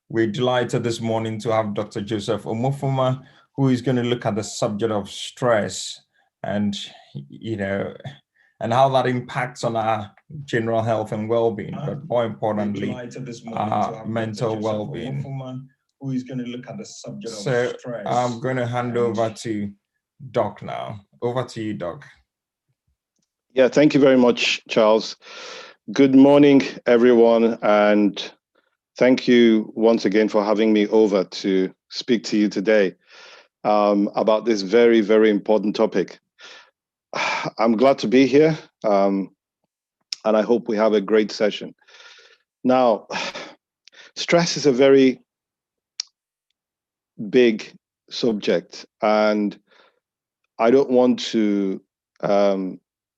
We're delighted this morning to have Dr. Joseph Omofuma, who is going to look at the subject of stress and, and how that impacts on our general health and well-being, but more importantly, our mental well-being. Who is going to look at the subject of So stress. I'm going to hand over to Doc now. Over to you, Doc. Yeah, thank you very much, Charles. Good morning, everyone, and thank you once again for having me over to speak to you today about this very, very important topic. I'm glad to be here, and I hope we have a great session. Now, stress is a very big subject, and I don't want to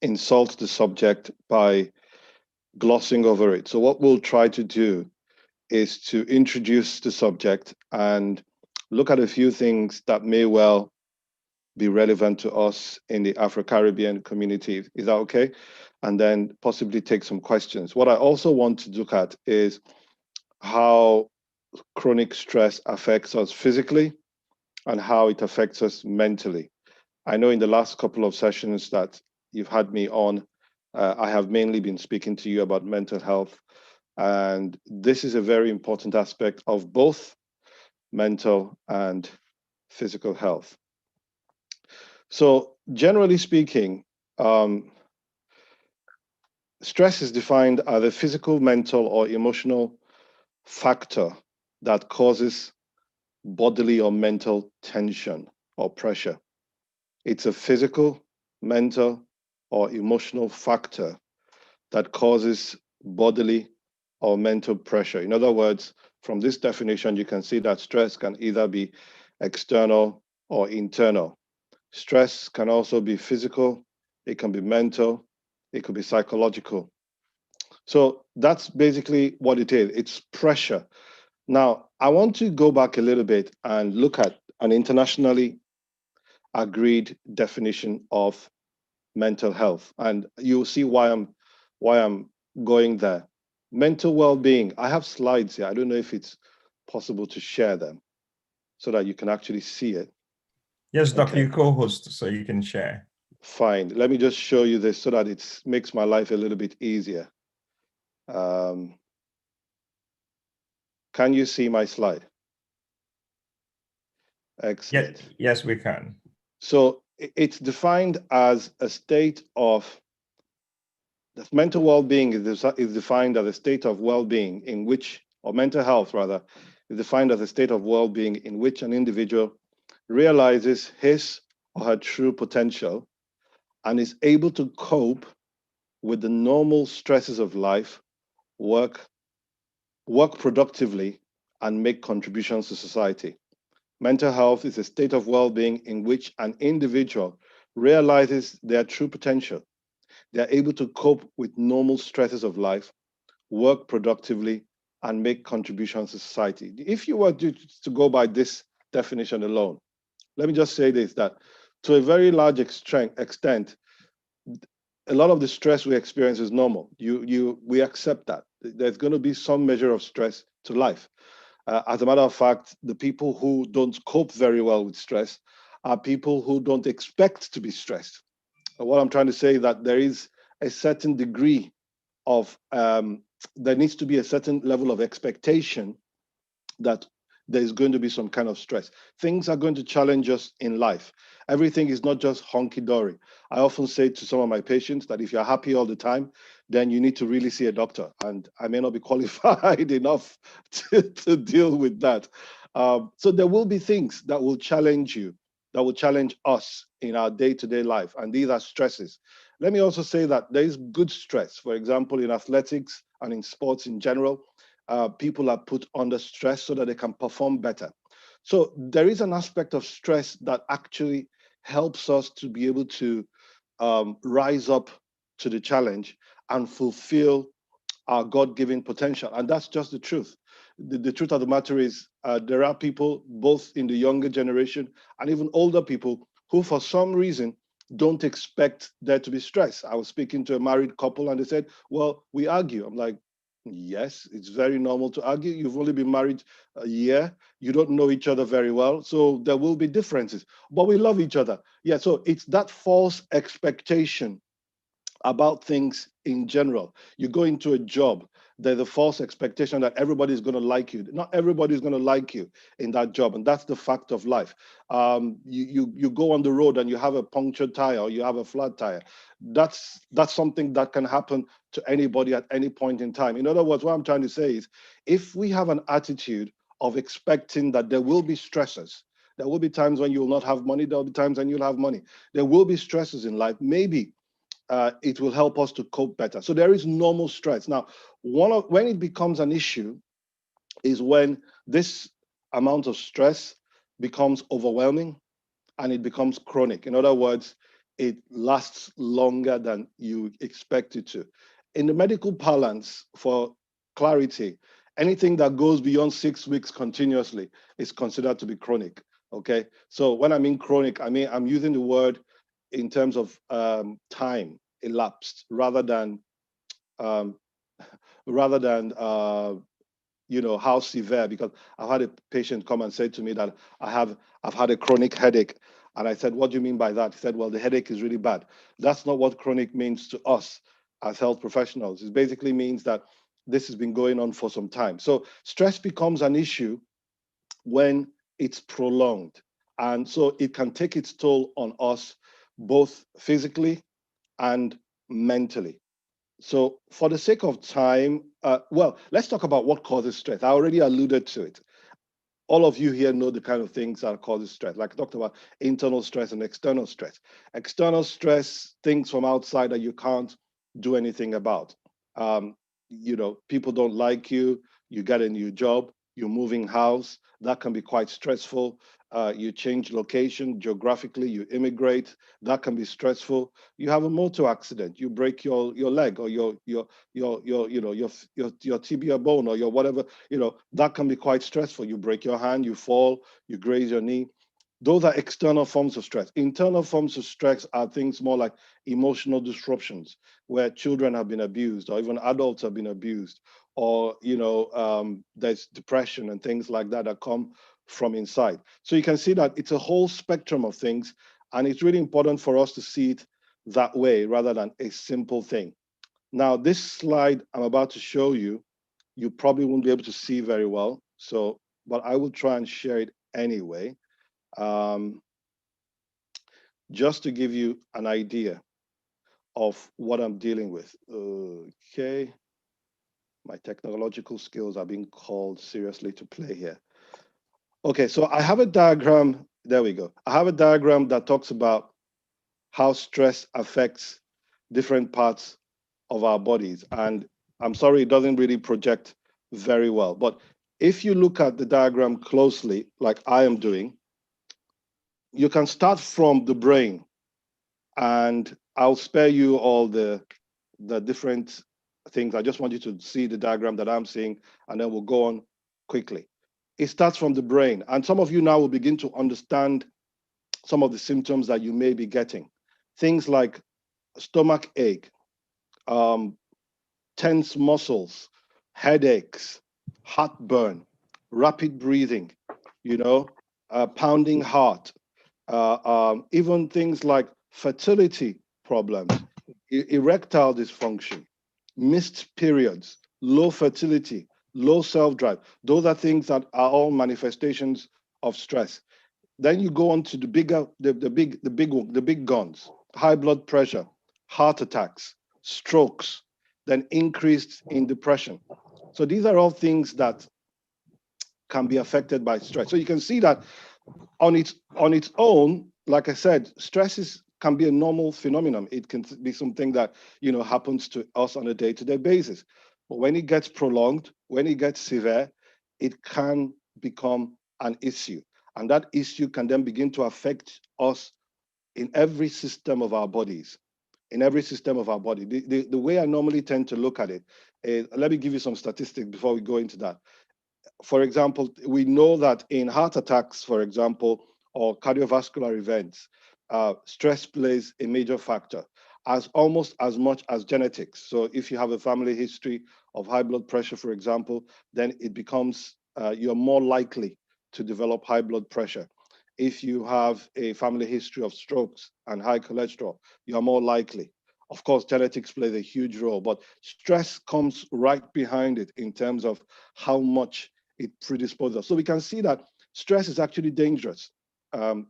insult the subject by glossing over it. So what we'll try to do is to introduce the subject and look at a few things that may well be relevant to us in the Afro-Caribbean community. Is that okay? And then possibly take some questions. What I also want to look at is how chronic stress affects us physically and how it affects us mentally. I know in the last couple of sessions that you've had me on, I have mainly been speaking to you about mental health. And this is a very important aspect of both mental and physical health. So generally speaking, stress is defined as a physical, mental, or emotional factor that causes bodily or mental tension or pressure. It's a physical, mental, or emotional factor that causes bodily or mental pressure. In other words, from this definition, you can see that stress can either be external or internal. Stress can also be physical, it can be mental, it could be psychological. So that's basically what it is. It's pressure. Now, I want to go back a little bit and look at an internationally agreed definition of mental health, and you'll see why I'm going there. Mental well-being. I have slides here. I don't know if it's possible to share them so that you can actually see it. Yes, Doc, okay. You co-host, so you can share. Fine. Let me just show you this so that it makes my life a little bit easier. Can you see my slide? Excellent. Yes, we can. So it's defined as a state of mental well-being is defined as a state of well-being in which, or mental health rather, is defined as a state of well-being in which an individual realizes his or her true potential and is able to cope with the normal stresses of life, work productively, and make contributions to society. Mental health is a state of well-being in which an individual realizes their true potential. They are able to cope with normal stresses of life, work productively, and make contributions to society. If you were to go by this definition alone, let me just say this, that to a very large extent, a lot of the stress we experience is normal. We accept that. There's going to be some measure of stress to life. As a matter of fact, the people who don't cope very well with stress are people who don't expect to be stressed. What I'm trying to say is that there is a certain degree of, there needs to be a certain level of expectation that there's going to be some kind of stress. Things are going to challenge us in life. Everything is not just hunky-dory. I often say to some of my patients that if you're happy all the time, then you need to really see a doctor. And I may not be qualified enough to deal with that. So there will be things that will challenge you, that will challenge us in our day-to-day life. And these are stresses. Let me also say that there is good stress. For example, in athletics and in sports in general, people are put under stress so that they can perform better. So there is an aspect of stress that actually helps us to be able to rise up to the challenge and fulfill our God-given potential. And that's just the truth. The truth of the matter is there are people both in the younger generation and even older people who for some reason don't expect there to be stress. I was speaking to a married couple and they said, well, we argue. I'm like, Yes, it's very normal to argue. You've only been married a year. You don't know each other very well. So there will be differences, but we love each other. Yeah, so it's that false expectation about things in general. You go into a job, there's a false expectation that everybody's going to like you. Not everybody's going to like you in that job, and that's the fact of life. You go on the road and you have a punctured tire or you have a flat tire. That's something that can happen to anybody at any point in time. In other words, what I'm trying to say is, if we have an attitude of expecting that there will be stresses, there will be times when you will not have money. There will be times when you'll have money. There will be stresses in life. Maybe it will help us to cope better. So there is normal stress. Now, when it becomes an issue is when this amount of stress becomes overwhelming and it becomes chronic. In other words, it lasts longer than you expect it to. In the medical parlance, for clarity, anything that goes beyond 6 weeks continuously is considered to be chronic. Okay. So when I mean chronic, I mean I'm using the word in terms of time elapsed rather than um, rather than how severe. Because I've had a patient come and say to me that I've had a chronic headache, and I said, what do you mean by that? He said, well, the headache is really bad. That's not what chronic means to us as health professionals. It basically means that this has been going on for some time. So stress becomes an issue when it's prolonged, and so it can take its toll on us both physically and mentally. So for the sake of time, well, let's talk about what causes stress. I already alluded to it. All of you here know the kind of things that causes stress. Like I talked about internal stress and external stress. External stress, things from outside that you can't do anything about. People don't like you, you get a new job, you're moving house, that can be quite stressful. You change location geographically, you immigrate, that can be stressful. You have a motor accident, you break your leg or your tibia bone or your whatever, that can be quite stressful. You break your hand, you fall, you graze your knee. Those are external forms of stress. Internal forms of stress are things more like emotional disruptions, where children have been abused or even adults have been abused, or there's depression and things like that that come from inside. So you can see that it's a whole spectrum of things, and it's really important for us to see it that way rather than a simple thing. Now, this slide I'm about to show you, you probably won't be able to see very well. So, but I will try and share it anyway, um, just to give you an idea of what I'm dealing with. Okay. My technological skills are being called seriously to play here. Okay, so I have a diagram. There we go. I have a diagram that talks about how stress affects different parts of our bodies. And I'm sorry, it doesn't really project very well. But if you look at the diagram closely, like I am doing, you can start from the brain. And I'll spare you all the different things. I just want you to see the diagram that I'm seeing, and then we'll go on quickly. It starts from the brain. And some of you now will begin to understand some of the symptoms that you may be getting. Things like stomach ache, tense muscles, headaches, heartburn, rapid breathing, pounding heart, even things like fertility problems, erectile dysfunction, missed periods, low fertility, low self-drive. Those are things that are all manifestations of stress. Then you go on to the big guns: high blood pressure, heart attacks, strokes, then increased in depression. So these are all things that can be affected by stress. So you can see that on its own, like I said, can be a normal phenomenon. It can be something that happens to us on a day-to-day basis. But when it gets prolonged, when it gets severe, it can become an issue. And that issue can then begin to affect us in every system of our bodies. In every system of our body. The way I normally tend to look at it is, let me give you some statistics before we go into that. For example, we know that in heart attacks, for example, or cardiovascular events, stress plays a major factor, as almost as much as genetics. So if you have a family history of high blood pressure, for example, then it becomes, you're more likely to develop high blood pressure. If you have a family history of strokes and high cholesterol, you're more likely. Of course, genetics plays a huge role, but stress comes right behind it in terms of how much it predisposes us. So we can see that stress is actually dangerous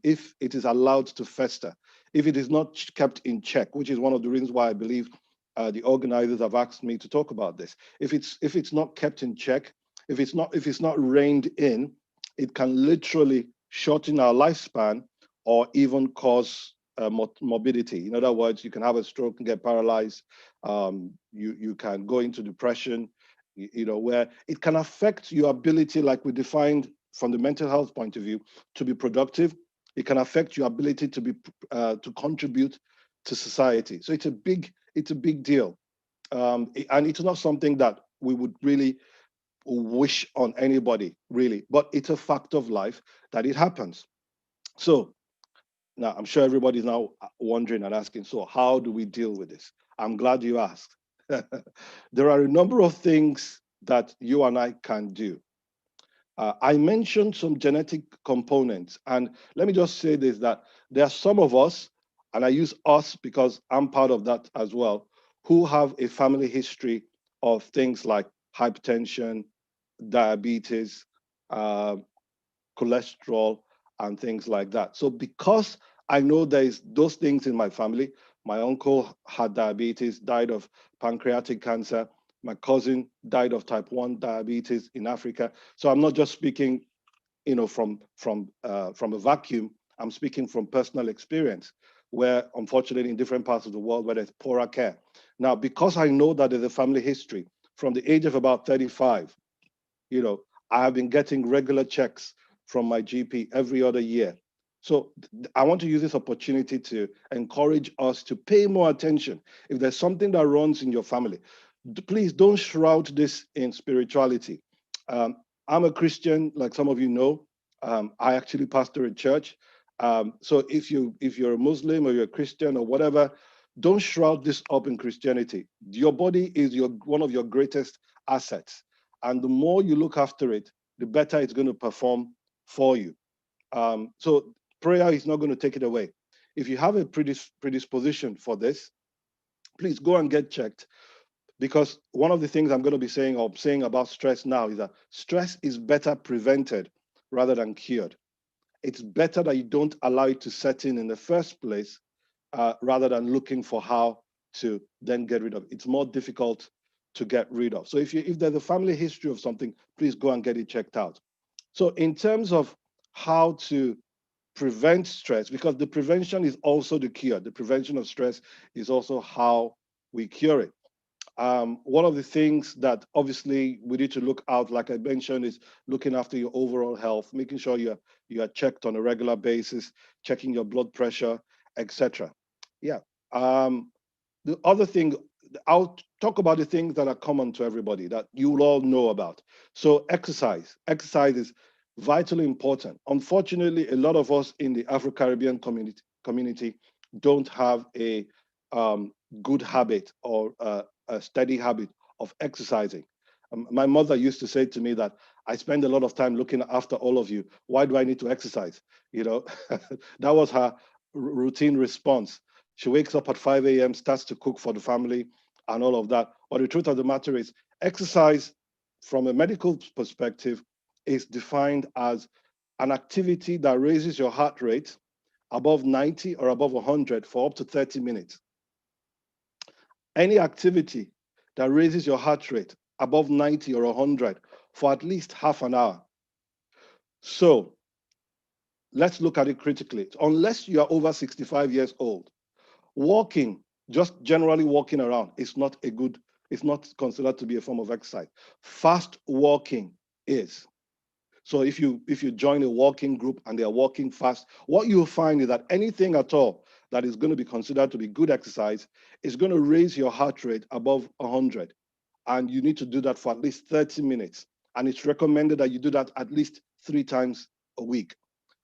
if it is allowed to fester, if it is not kept in check, which is one of the reasons why I believe the organizers have asked me to talk about this. If it's not kept in check, if it's not reined in, it can literally shorten our lifespan or even cause morbidity. In other words, you can have a stroke and get paralyzed. You can go into depression, where it can affect your ability, like we defined from the mental health point of view, to be productive. It can affect your ability to be to contribute to society. So it's a big deal, and it's not something that we would really wish on anybody, really, but it's a fact of life that it happens. So now I'm sure everybody's now wondering and asking, so how do we deal with this? I'm glad you asked. There are a number of things that you and I can do. I mentioned some genetic components, and let me just say this, that there are some of us, and I use us because I'm part of that as well, who have a family history of things like hypertension, diabetes, cholesterol, and things like that. So because I know there's those things in my family, my uncle had diabetes, died of pancreatic cancer. My cousin died of type 1 diabetes in Africa. So I'm not just speaking, from a vacuum. I'm speaking from personal experience, where unfortunately in different parts of the world where there's poorer care. Now, because I know that there's a family history from the age of about 35, I have been getting regular checks from my GP every other year. So I want to use this opportunity to encourage us to pay more attention. If there's something that runs in your family, please don't shroud this in spirituality. I'm a Christian, like some of you know. I actually pastor a church. So if you're a Muslim or you're a Christian or whatever, don't shroud this up in Christianity. Your body is one of your greatest assets. And the more you look after it, the better it's going to perform for you. So prayer is not going to take it away. If you have a predisposition for this, please go and get checked. Because one of the things I'm going to be saying about stress now is that stress is better prevented rather than cured. It's better that you don't allow it to set in the first place, rather than looking for how to then get rid of it. It's more difficult to get rid of. So if there's a family history of something, please go and get it checked out. So in terms of how to prevent stress, because the prevention is also the cure. The prevention of stress is also how we cure it. One of the things that obviously we need to look out, like I mentioned, is looking after your overall health, making sure you are checked on a regular basis, checking your blood pressure, etc. Yeah. The other thing, I'll talk about the things that are common to everybody that you will all know about. So exercise. Exercise is vitally important. Unfortunately, a lot of us in the Afro-Caribbean community don't have a good habit or a steady habit of exercising. My mother used to say to me that I spend a lot of time looking after all of you. Why do I need to exercise? That was her routine response. She wakes up at 5 a.m., starts to cook for the family and all of that. But the truth of the matter is, exercise from a medical perspective is defined as an activity that raises your heart rate above 90 or above 100 for up to 30 minutes. Any activity that raises your heart rate above 90 or 100 for at least half an hour. So let's look at it critically. Unless you are over 65 years old, walking, just generally walking around, it's not considered to be a form of exercise. Fast walking is. So if you join a walking group and they are walking fast, what you'll find is that anything at all that is going to be considered to be good exercise is going to raise your heart rate above 100. And you need to do that for at least 30 minutes. And it's recommended that you do that at least 3 times a week.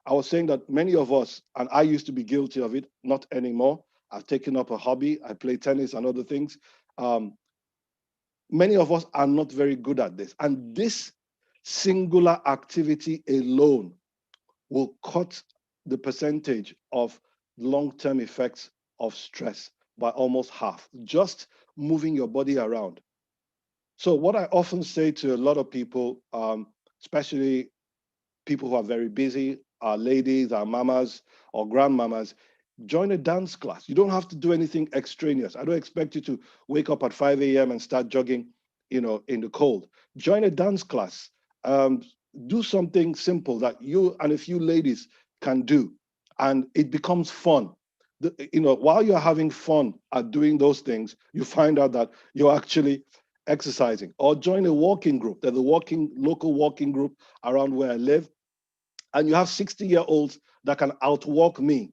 I was saying that many of us, and I used to be guilty of it, not anymore. I've taken up a hobby. I play tennis and other things. Many of us are not very good at this. And this singular activity alone will cut the percentage of long-term effects of stress by almost half, just moving your body around. So what I often say to a lot of people, especially people who are very busy, our ladies, our mamas or grandmamas, join a dance class. You don't have to do anything extraneous. I don't expect you to wake up at 5 a.m. and start jogging, in the cold. Join a dance class. Do something simple that you and a few ladies can do, and it becomes fun. While you're having fun at doing those things, you find out that you're actually exercising. Or join a walking group. There's a local walking group around where I live, and you have 60-year-olds that can outwalk me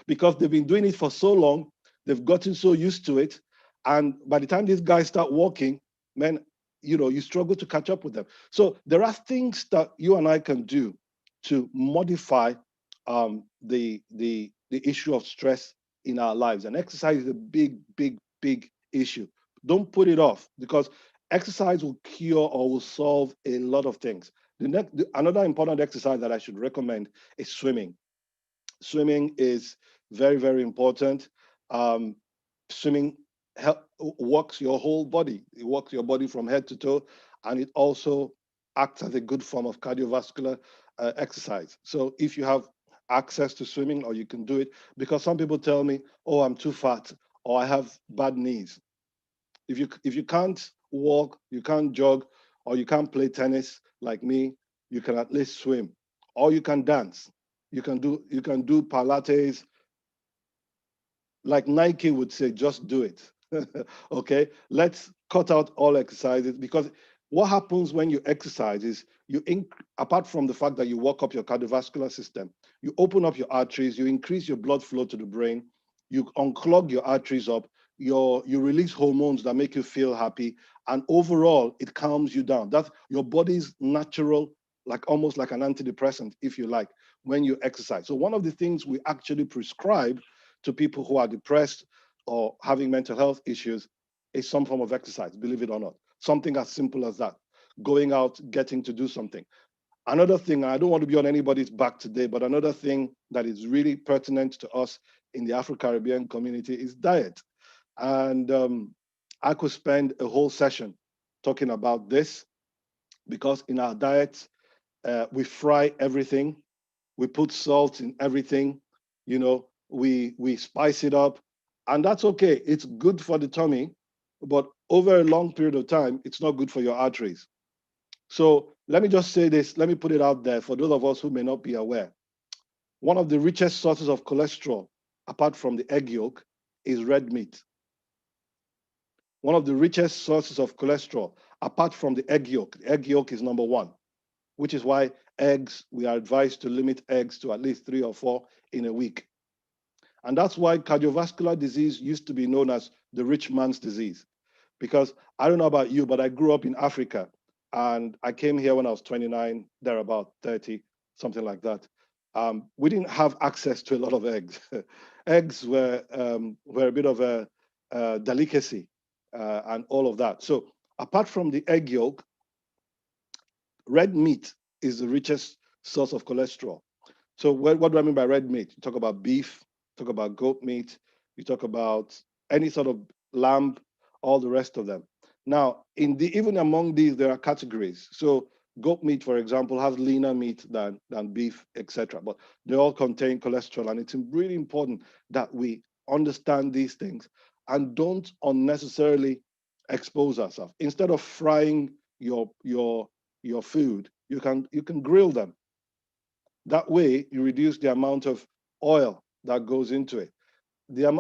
because they've been doing it for so long, they've gotten so used to it, and by the time these guys start walking, man, you struggle to catch up with them. So there are things that you and I can do to modify the issue of stress in our lives, and exercise is a big, big, big issue. Don't put it off, because exercise will cure or will solve a lot of things. Another important exercise that I should recommend is swimming. Swimming is very, very important. Swimming works your whole body. It works your body from head to toe, and it also acts as a good form of cardiovascular exercise. So if you have access to swimming, or you can do it, because some people tell me, oh, I'm too fat, or I have bad knees. If you can't walk, you can't jog, or you can't play tennis like me, you can at least swim, or you can dance. You can do Pilates. Like Nike would say, just do it. Okay, let's cut out all exercises, because what happens when you exercise is apart from the fact that you work up your cardiovascular system, you open up your arteries, you increase your blood flow to the brain, you unclog your arteries up, you release hormones that make you feel happy, and overall it calms you down. That's your body's natural, like almost like an antidepressant, if you like, when you exercise. So one of the things we actually prescribe to people who are depressed or having mental health issues is some form of exercise, believe it or not. Something as simple as that. Going out, getting to do something. Another thing, I don't want to be on anybody's back today, but another thing that is really pertinent to us in the Afro-Caribbean community is diet. And I could spend a whole session talking about this, because in our diets, we fry everything. We put salt in everything. We spice it up, and that's okay. It's good for the tummy, but over a long period of time, it's not good for your arteries. So let me just say this, let me put it out there for those of us who may not be aware. One of the richest sources of cholesterol, apart from the egg yolk, is red meat. One of the richest sources of cholesterol, apart from the egg yolk is number one, which is why eggs, we are advised to limit eggs to at least 3 or 4 in a week. And that's why cardiovascular disease used to be known as the rich man's disease. Because I don't know about you, but I grew up in Africa, and I came here when I was 29, they're about 30, something like that. We didn't have access to a lot of eggs. Eggs were a bit of a delicacy and all of that. So apart from the egg yolk, red meat is the richest source of cholesterol. So what do I mean by red meat? You talk about beef, talk about goat meat, you talk about any sort of lamb, all the rest of them. Now, even among these, there are categories. So goat meat, for example, has leaner meat than beef, etc. But they all contain cholesterol, and it's really important that we understand these things and don't unnecessarily expose ourselves. Instead of frying your food, you can grill them. That way, you reduce the amount of oil that goes into it.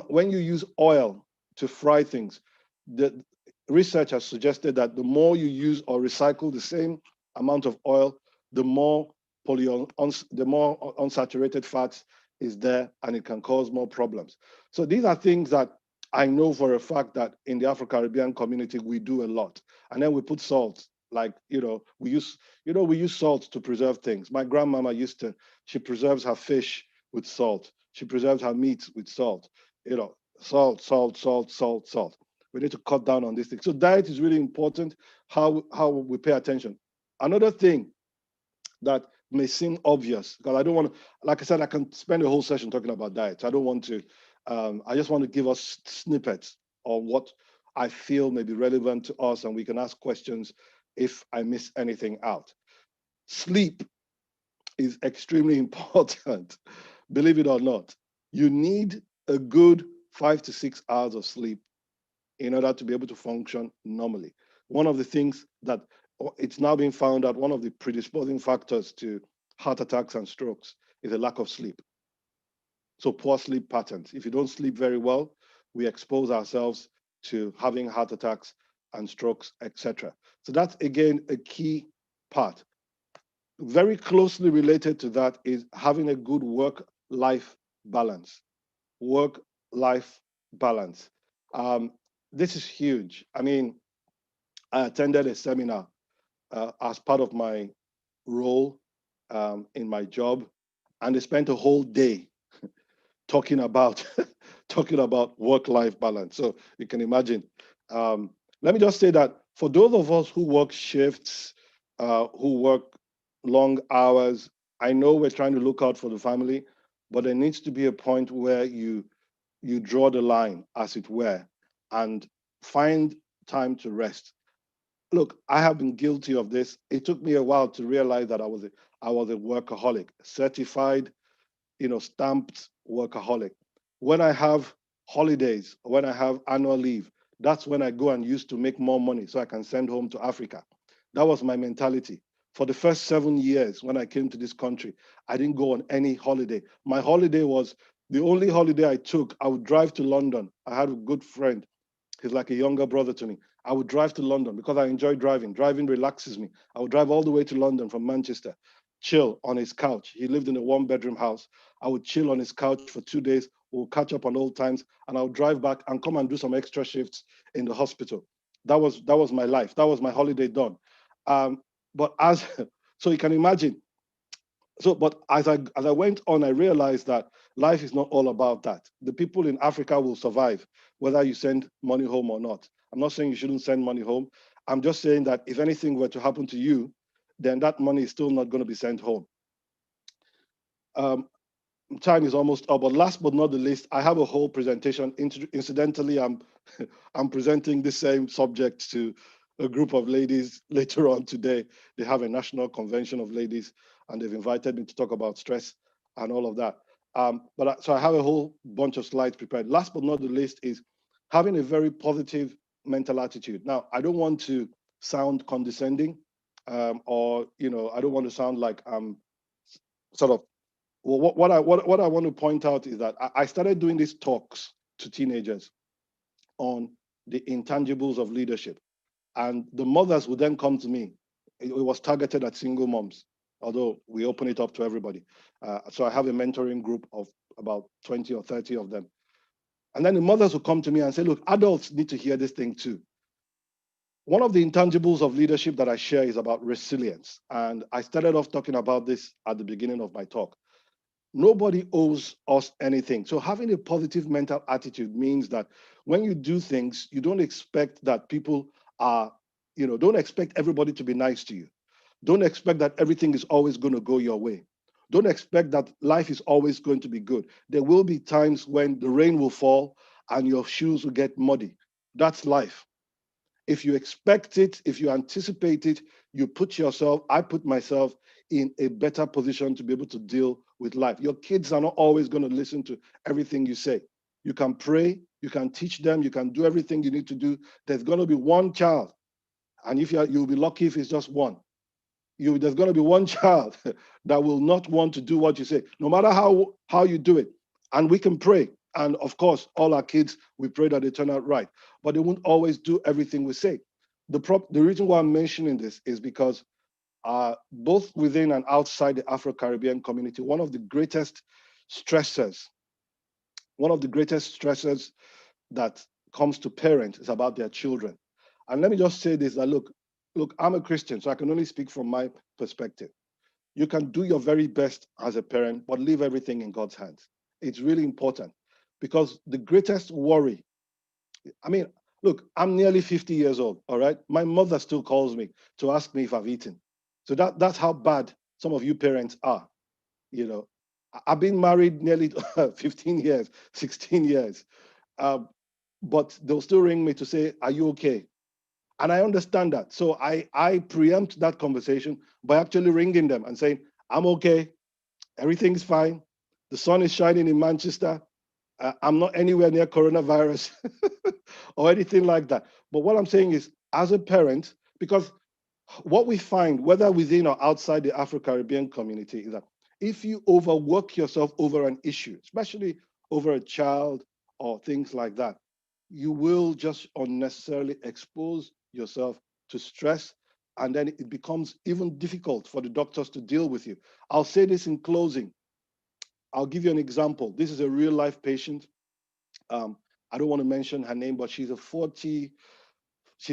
When you use oil to fry things, the research has suggested that the more you use or recycle the same amount of oil, the more unsaturated fats is there, and it can cause more problems. So these are things that I know for a fact that in the Afro-Caribbean community, we do a lot. And then we put salt, like, we use salt to preserve things. My grandmama she preserves her fish with salt. She preserves her meat with salt. Salt, salt, salt, salt, salt. We need to cut down on this thing. So diet is really important, how we pay attention. Another thing that may seem obvious, because I don't want to, like I said, I can spend a whole session talking about diet. I don't want to, I just want to give us snippets of what I feel may be relevant to us, and we can ask questions if I miss anything out. Sleep is extremely important, believe it or not. You need a good 5 to 6 hours of sleep in order to be able to function normally. One of the things that it's now being found out, one of the predisposing factors to heart attacks and strokes is a lack of sleep. So poor sleep patterns. If you don't sleep very well, we expose ourselves to having heart attacks and strokes, etc. So that's again a key part. Very closely related to that is having a good work-life balance. Work-life balance. This is huge. I mean, I attended a seminar as part of my role in my job, and they spent a whole day talking about talking about work-life balance. So you can imagine. Let me just say that for those of us who work shifts, who work long hours, I know we're trying to look out for the family, but there needs to be a point where you draw the line, as it were, and find time to rest. Look, I have been guilty of this. It took me a while to realize that I was a workaholic, certified, stamped workaholic. When I have holidays, when I have annual leave, that's when I go and use to make more money so I can send home to Africa. That was my mentality. For the first 7 years when I came to this country, I didn't go on any holiday. My holiday was the only holiday I took. I would drive to London. I had a good friend. He's like a younger brother to me. I would drive to London because I enjoy driving. Driving relaxes me. I would drive all the way to London from Manchester, chill on his couch. He lived in a one-bedroom house. I would chill on his couch for 2 days. We'll catch up on old times, and I would drive back and come and do some extra shifts in the hospital. That was my life. That was my holiday done. But as so you can imagine. So, but as I went on, I realized that life is not all about that. The people in Africa will survive, whether you send money home or not. I'm not saying you shouldn't send money home. I'm just saying that if anything were to happen to you, then that money is still not going to be sent home. Time is almost up, but last but not the least, I have a whole presentation. Incidentally, I'm presenting the same subject to a group of ladies later on today. They have a national convention of ladies, and they've invited me to talk about stress and all of that. So I have a whole bunch of slides prepared. Last but not the least is having a very positive mental attitude. Now, I don't want to sound condescending, or I don't want to sound like I'm sort of. Well, what I want to point out is that I started doing these talks to teenagers on the intangibles of leadership, and the mothers would then come to me. It was targeted at single moms, although we open it up to everybody. So I have a mentoring group of about 20 or 30 of them, and then the mothers would come to me and say, "Look, adults need to hear this thing too." One of the intangibles of leadership that I share is about resilience, and I started off talking about this at the beginning of my talk. Nobody owes us anything. So having a positive mental attitude means that when you do things, you don't expect that people are, don't expect everybody to be nice to you. Don't expect that everything is always going to go your way. Don't expect that life is always going to be good. There will be times when the rain will fall and your shoes will get muddy. That's life. If you expect it, if you anticipate it, I put myself in a better position to be able to deal with life. Your kids are not always going to listen to everything you say. You can pray, you can teach them, you can do everything you need to do. There's going to be one child, and if you'll be lucky if it's just one. There's going to be one child that will not want to do what you say, no matter how you do it. And we can pray. And of course, all our kids, we pray that they turn out right. But they won't always do everything we say. The reason why I'm mentioning this is because both within and outside the Afro-Caribbean community, one of the greatest stressors that comes to parents is about their children. And let me just say this, that look, I'm a Christian, so I can only speak from my perspective. You can do your very best as a parent, but leave everything in God's hands. It's really important, because the greatest worry, Look, I'm nearly 50 years old, all right? My mother still calls me to ask me if I've eaten. So that's how bad some of you parents are. You know, I've been married nearly 15 years, 16 years, but they'll still ring me to say, are you okay? And I understand that. So I preempt that conversation by actually ringing them and saying, I'm okay, everything's fine. The sun is shining in Manchester. I'm not anywhere near coronavirus or anything like that. But what I'm saying is, as a parent, because what we find, whether within or outside the Afro-Caribbean community, is that if you overwork yourself over an issue, especially over a child or things like that, you will just unnecessarily expose yourself to stress, and then it becomes even difficult for the doctors to deal with you. I'll say this in closing. I'll give you an example. This is a real life patient. I don't want to mention her name, but she's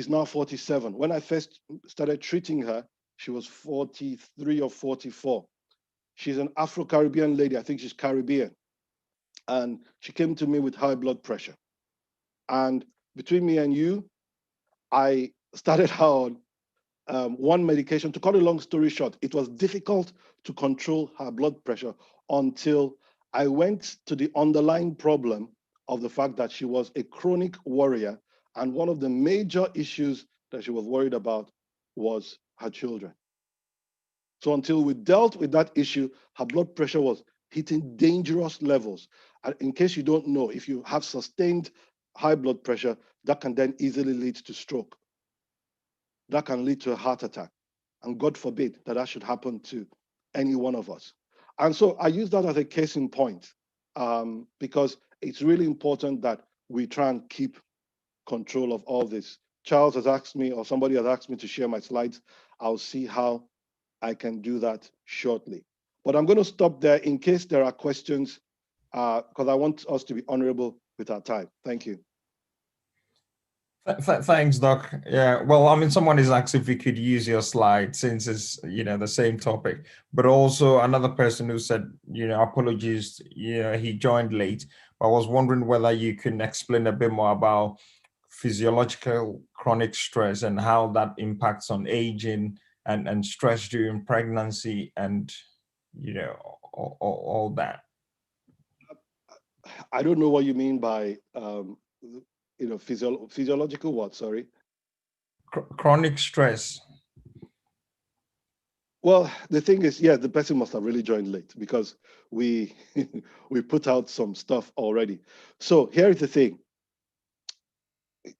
now 47. When I first started treating her, she was 43 or 44. She's an Afro-Caribbean lady. I think she's Caribbean. And she came to me with high blood pressure. And between me and you, I started her on one medication. To cut a long story short, it was difficult to control her blood pressure until I went to the underlying problem of the fact that she was a chronic worrier. And one of the major issues that she was worried about was her children. So until we dealt with that issue, her blood pressure was hitting dangerous levels. And in case you don't know, if you have sustained high blood pressure, that can then easily lead to stroke. That can lead to a heart attack. And God forbid that should happen to any one of us. And so I use that as a case in point, because it's really important that we try and keep control of all this. Charles has asked me, or somebody has asked me to share my slides. I'll see how I can do that shortly. But I'm going to stop there in case there are questions, because I want us to be honorable with our time. Thank you. Thanks, Doc. Yeah, well, I mean, someone is asking if we could use your slide since it's, the same topic, but also another person who said, apologies, he joined late. I was wondering whether you can explain a bit more about physiological chronic stress and how that impacts on aging and stress during pregnancy and, all that. I don't know what you mean by, physiological what, sorry? Chronic stress. Well, the thing is, yeah, the person must have really joined late because we we put out some stuff already. So here's the thing.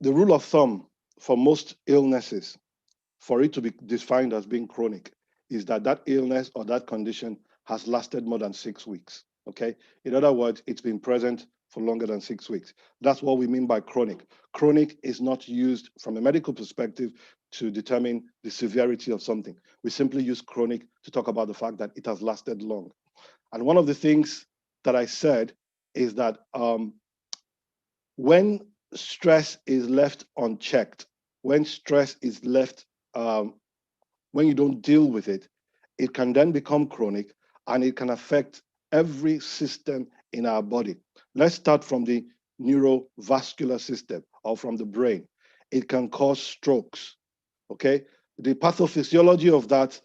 The rule of thumb for most illnesses, for it to be defined as being chronic, is that that illness or that condition has lasted more than 6 weeks, okay? In other words, it's been present for longer than 6 weeks. That's what we mean by chronic. Chronic is not used from a medical perspective to determine the severity of something. We simply use chronic to talk about the fact that it has lasted long. And one of the things that I said is that when stress is left unchecked, when stress is left, when you don't deal with it, it can then become chronic and it can affect every system in our body. Let's start from the neurovascular system or from the brain. It can cause strokes, okay? The pathophysiology of that,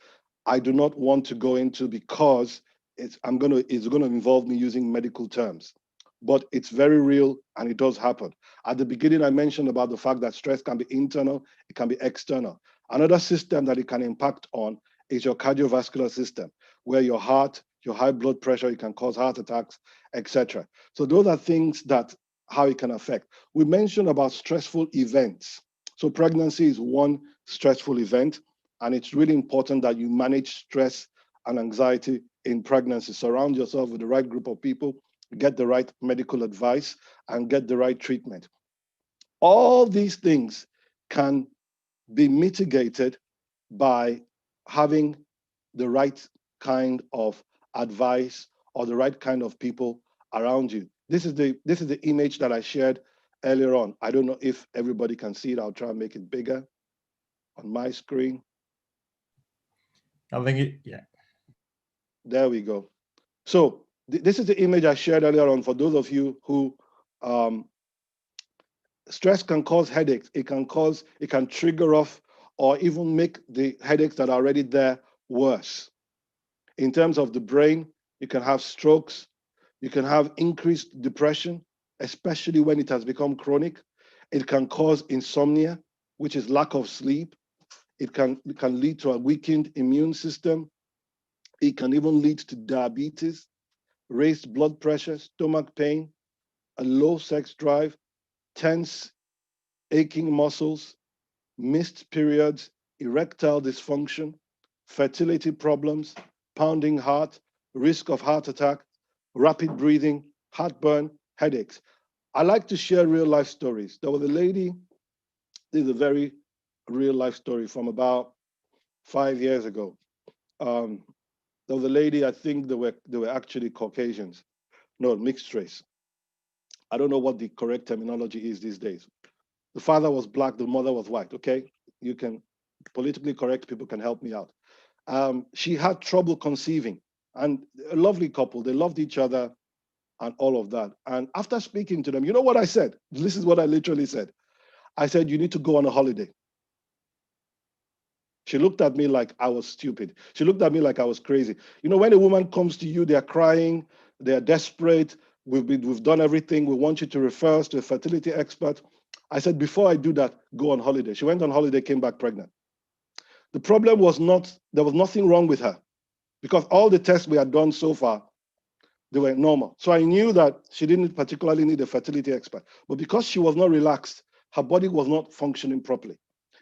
I do not want to go into because it's going to involve me using medical terms. But it's very real and it does happen. At the beginning, I mentioned about the fact that stress can be internal, it can be external. Another system that it can impact on is your cardiovascular system, where your heart, your high blood pressure, it can cause heart attacks, etc. So those are things that how it can affect. We mentioned about stressful events. So pregnancy is one stressful event, and it's really important that you manage stress and anxiety in pregnancy. Surround yourself with the right group of people, get the right medical advice, and get the right treatment. All these things can be mitigated by having the right kind of advice or the right kind of people around you. This is the image that I shared earlier on. I don't know if everybody can see it. I'll try and make it bigger on my screen. I think yeah. There we go. So this is the image I shared earlier on for those of you who stress can cause headaches. It can trigger off or even make the headaches that are already there worse. In terms of the brain, you can have strokes, you can have increased depression, especially when it has become chronic. It can cause insomnia, which is lack of sleep. It can lead to a weakened immune system. It can even lead to diabetes, raised blood pressure, stomach pain, a low sex drive, tense, aching muscles, missed periods, erectile dysfunction, fertility problems, pounding heart, risk of heart attack, rapid breathing, heartburn, headaches. I like to share real life stories. There was a lady, this is a very real life story from about 5 years ago. There was a lady, I think they were actually Caucasians, no, mixed race. I don't know what the correct terminology is these days. The father was black, the mother was white, okay? You can, politically correct people can help me out. She had trouble conceiving, and a lovely couple, they loved each other and all of that. And after speaking to them, you know what I said? This is what I literally said. I said, you need to go on a holiday. She looked at me like I was stupid. She looked at me like I was crazy. You know, when a woman comes to you, they're crying, they're desperate, we've done everything, we want you to refer us to a fertility expert. I said, before I do that, go on holiday. She went on holiday, came back pregnant. The problem was not, there was nothing wrong with her because all the tests we had done so far, they were normal. So I knew that she didn't particularly need a fertility expert, but because she was not relaxed, her body was not functioning properly.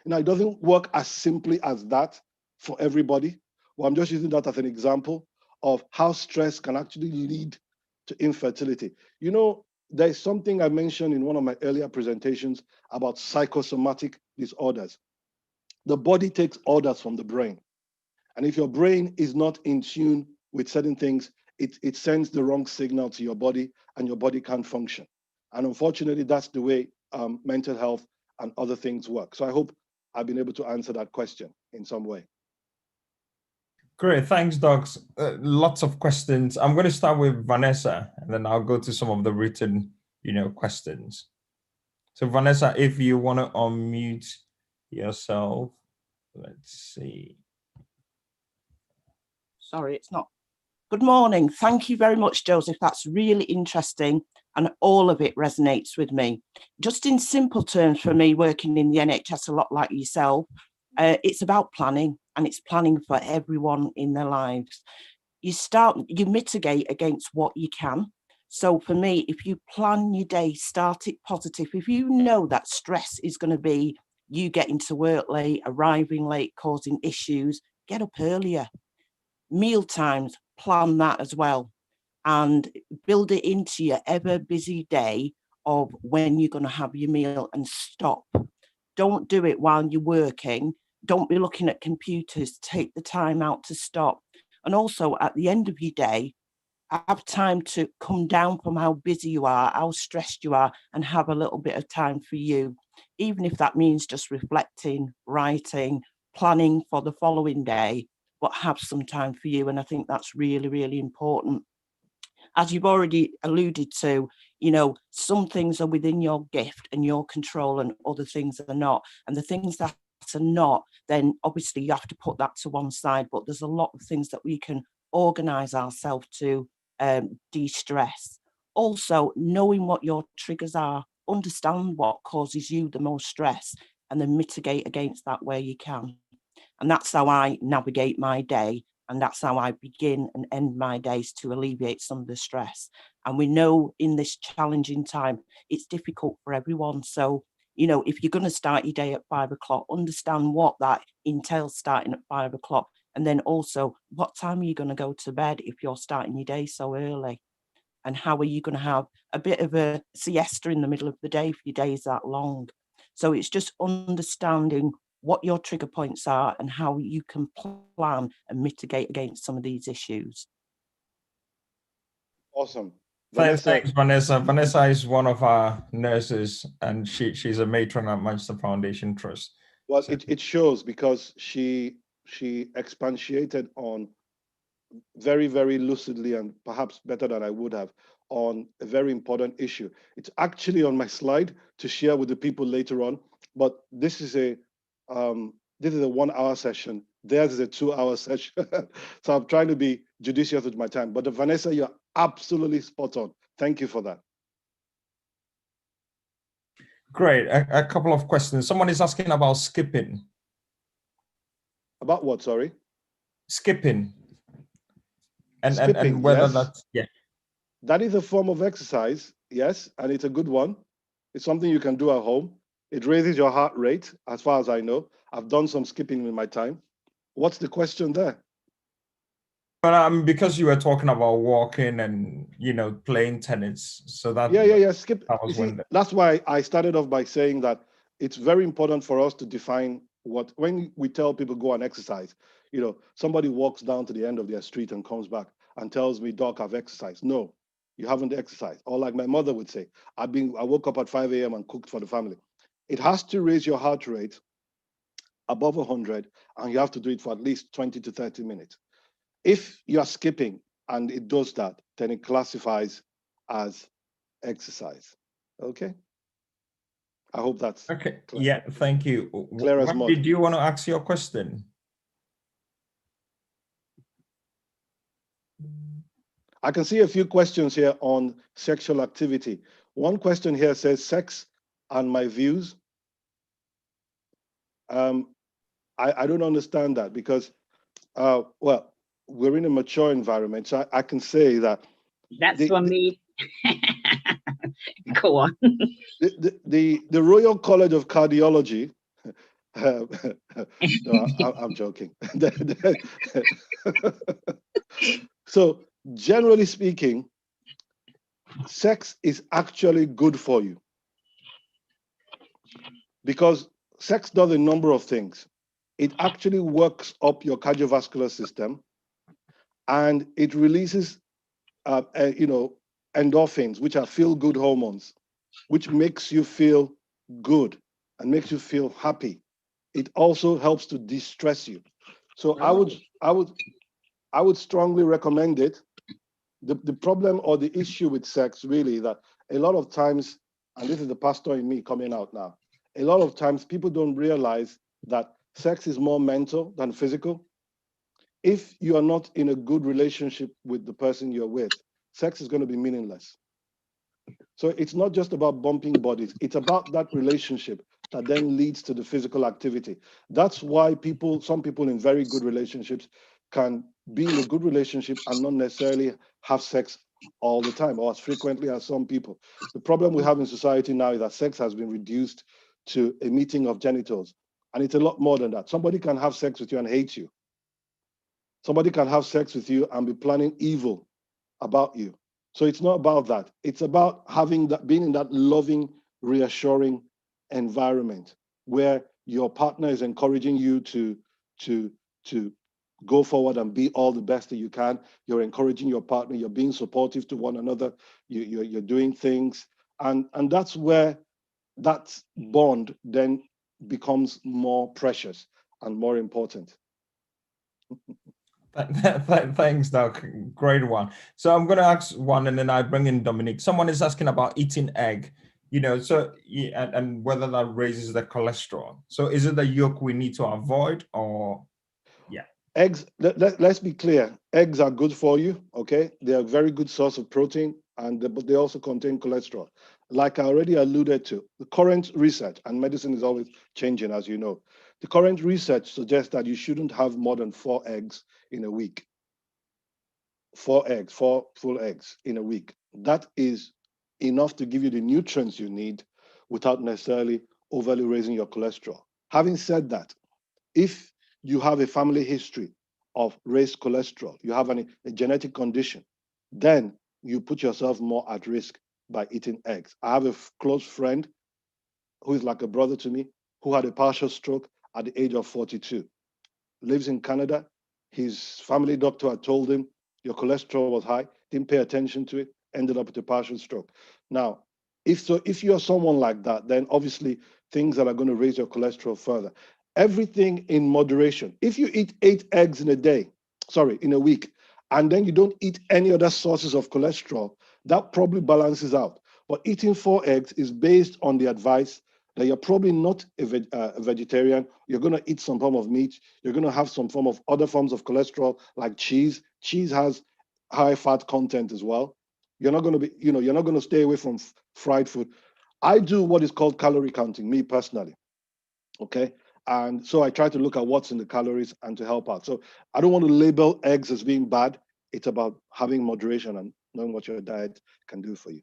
Now, it doesn't work as simply as that for everybody. Well, I'm just using that as an example of how stress can actually lead to infertility. You know, there's something I mentioned in one of my earlier presentations about psychosomatic disorders. The body takes orders from the brain. And if your brain is not in tune with certain things, it sends the wrong signal to your body and your body can't function. And unfortunately, that's the way mental health and other things work. So I hope I've been able to answer that question in some way. Great, thanks, Docs. Lots of questions. I'm going to start with Vanessa, and then I'll go to some of the written, questions. So Vanessa, if you want to unmute yourself, let's see. Sorry, it's not. Good morning. Thank you very much, Joseph. That's really interesting. And all of it resonates with me. Just in simple terms for me, working in the NHS a lot like yourself, it's about planning, and it's planning for everyone in their lives. You mitigate against what you can. So for me, if you plan your day, start it positive. If you know that stress is going to be you getting to work late, arriving late, causing issues, get up earlier. Meal times, plan that as well, and build it into your ever busy day of when you're going to have your meal, and stop. Don't do it while you're working. Don't be looking at computers. Take the time out to stop. And also at the end of your day, have time to come down from how busy you are, how stressed you are, and have a little bit of time for you, even if that means just reflecting, writing, planning for the following day, but have some time for you. And I think that's really, really important. As you've already alluded to, some things are within your gift and your control, and other things are not. And the things that are not, then obviously you have to put that to one side. But there's a lot of things that we can organize ourselves to de-stress. Also, knowing what your triggers are, understand what causes you the most stress, and then mitigate against that where you can. And that's how I navigate my day. And that's how I begin and end my days, to alleviate some of the stress. And we know in this challenging time, it's difficult for everyone. So, if you're going to start your day at 5 o'clock, understand what that entails starting at 5 o'clock. And then also, what time are you going to go to bed if you're starting your day so early? And how are you going to have a bit of a siesta in the middle of the day if your day is that long? So it's just understanding what your trigger points are and how you can plan and mitigate against some of these issues. Awesome. Thanks, Vanessa. Vanessa is one of our nurses, and she's a matron at Manchester Foundation Trust. Well, so it shows, because she expatiated on very, very lucidly, and perhaps better than I would have, on a very important issue. It's actually on my slide to share with the people later on, but this is a 1 hour session. Theirs is a 2 hour session. So I'm trying to be judicious with my time. But Vanessa, you're absolutely spot on. Thank you for that. Great. A couple of questions. Someone is asking about skipping. About what, sorry? Skipping. Skipping, and whether yes. that's, yeah. That is a form of exercise, yes, and it's a good one. It's something you can do at home. It raises your heart rate, as far as I know. I've done some skipping in my time. What's the question there? But because you were talking about walking and playing tennis, so that Yeah. Skip. was That's why I started off by saying that it's very important for us to define what, when we tell people go and exercise, somebody walks down to the end of their street and comes back and tells me, Doc, I've exercised. No, you haven't exercised. Or like my mother would say, I woke up at 5 a.m. and cooked for the family. It has to raise your heart rate above 100, and you have to do it for at least 20 to 30 minutes. If you are skipping and it does that, then it classifies as exercise. Okay. I hope that's okay. clear. Yeah, thank you. Clear as When mud. did you want to ask your question? I can see a few questions here on sexual activity. One question here says sex and my views. I don't understand that because, well, we're in a mature environment, so I can say that. That's for me. Go on. The Royal College of Cardiology. No, I'm joking. So generally speaking, sex is actually good for you because sex does a number of things. It actually works up your cardiovascular system, and it releases, endorphins, which are feel-good hormones, which makes you feel good and makes you feel happy. It also helps to de-stress you. So I would strongly recommend it. The problem or the issue with sex really that a lot of times, and this is the pastor in me coming out now, a lot of times people don't realize that sex is more mental than physical. If you are not in a good relationship with the person you're with, sex is going to be meaningless. So it's not just about bumping bodies, it's about that relationship that then leads to the physical activity. That's why some people in very good relationships can be in a good relationship and not necessarily have sex all the time or as frequently as some people. The problem we have in society now is that sex has been reduced to a meeting of genitals. And it's a lot more than that. Somebody can have sex with you and hate you. Somebody can have sex with you and be planning evil about you. So it's not about that. It's about being in that loving, reassuring environment where your partner is encouraging you to go forward and be all the best that you can. You're encouraging your partner. You're being supportive to one another. You're doing things, and that's where that bond then becomes more precious and more important. Thanks, Doc. Great one. So I'm going to ask one, and then I bring in Dominique. Someone is asking about eating egg, so and whether that raises the cholesterol. So is it the yolk we need to avoid, or yeah? Eggs. Let's be clear. Eggs are good for you. Okay, they are a very good source of protein, but they also contain cholesterol. Like I already alluded to, the current research, and medicine is always changing, as you know. The current research suggests that you shouldn't have more than 4 eggs in a week. 4 full eggs in a week. That is enough to give you the nutrients you need without necessarily overly raising your cholesterol. Having said that, if you have a family history of raised cholesterol, you have a genetic condition, then you put yourself more at risk by eating eggs. I have a close friend who is like a brother to me, who had a partial stroke at the age of 42, lives in Canada. His family doctor had told him, your cholesterol was high, didn't pay attention to it, ended up with a partial stroke. Now, if you're someone like that, then obviously things that are going to raise your cholesterol further. Everything in moderation. If you eat 8 eggs in a week, and then you don't eat any other sources of cholesterol, That probably balances out. But eating 4 eggs is based on the advice that you're probably not a vegetarian. You're going to eat some form of meat. You're going to have some form of other forms of cholesterol, like cheese. Cheese has high fat content as well. You're not going to be, you're not going to stay away from fried food. I do what is called calorie counting, me personally. Okay. And so I try to look at what's in the calories and to help out. So I don't want to label eggs as being bad. It's about having moderation and knowing what your diet can do for you.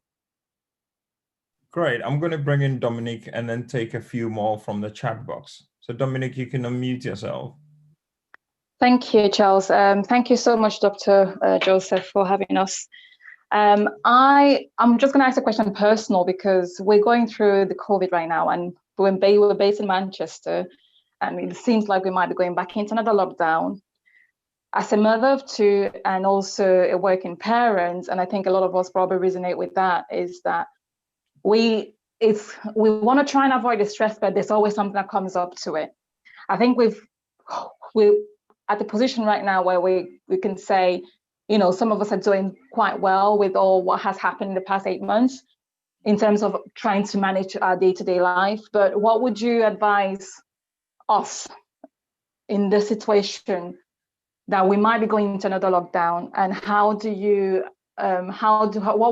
Great. I'm going to bring in Dominique and then take a few more from the chat box. So Dominique, you can unmute yourself. Thank you, Charles. Thank you so much, Dr. Joseph, for having us. I'm just going to ask a question personal, because we're going through the COVID right now, and we're based in Manchester, and it seems like we might be going back into another lockdown. As a mother of 2 and also a working parent, and I think a lot of us probably resonate with that, is that we want to try and avoid the stress, but there's always something that comes up to it. I think we're at the position right now where we can say, some of us are doing quite well with all what has happened in the past 8 months in terms of trying to manage our day-to-day life. But what would you advise us in this situation that we might be going into another lockdown? And what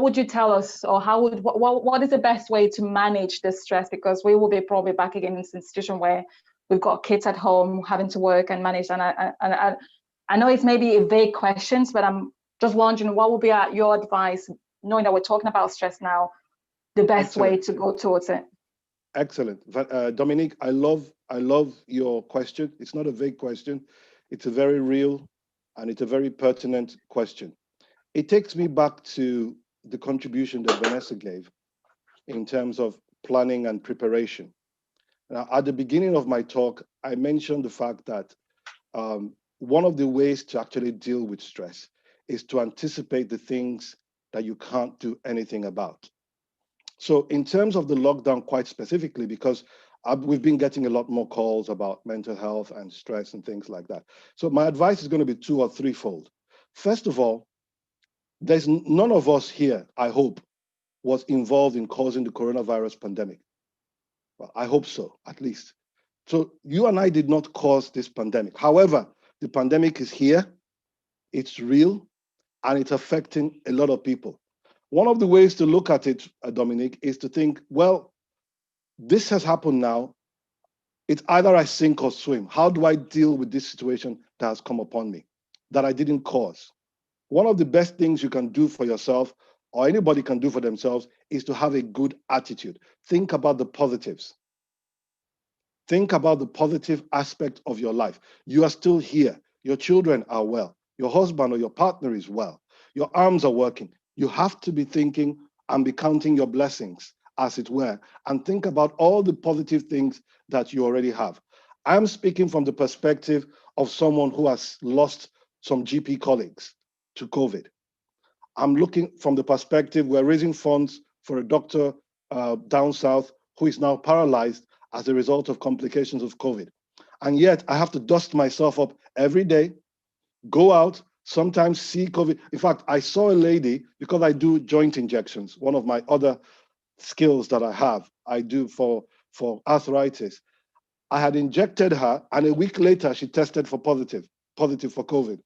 would you tell us, or what is the best way to manage this stress? Because we will be probably back again in this institution where we've got kids at home having to work and manage. And I know it's maybe a vague questions, but I'm just wondering, what would be your advice, knowing that we're talking about stress now, the best way to go towards it? Excellent. Dominique, I love your question. It's not a vague question. It's a very real and it's a very pertinent question. It takes me back to the contribution that Vanessa gave in terms of planning and preparation. Now, at the beginning of my talk, I mentioned the fact that one of the ways to actually deal with stress is to anticipate the things that you can't do anything about. So in terms of the lockdown, quite specifically, because we've been getting a lot more calls about mental health and stress and things like that. So my advice is going to be 2 or 3-fold. First of all, there's none of us here, I hope, was involved in causing the coronavirus pandemic. Well, I hope so, at least. So you and I did not cause this pandemic. However, the pandemic is here, it's real, and it's affecting a lot of people. One of the ways to look at it, Dominique, is to think, well, this has happened now. It's either I sink or swim. How do I deal with this situation that has come upon me, that I didn't cause? One of the best things you can do for yourself, or anybody can do for themselves, is to have a good attitude. Think about the positives. Think about the positive aspect of your life. You are still here. Your children are well. Your husband or your partner is well. Your arms are working. You have to be thinking and be counting your blessings, as it were, and think about all the positive things that you already have. I'm speaking from the perspective of someone who has lost some GP colleagues to COVID. I'm looking from the perspective, we're raising funds for a doctor down south who is now paralyzed as a result of complications of COVID. And yet I have to dust myself up every day, go out, sometimes see COVID. In fact, I saw a lady, because I do joint injections, one of my other skills that I have, I do for arthritis. I had injected her, and a week later, she tested for positive for COVID.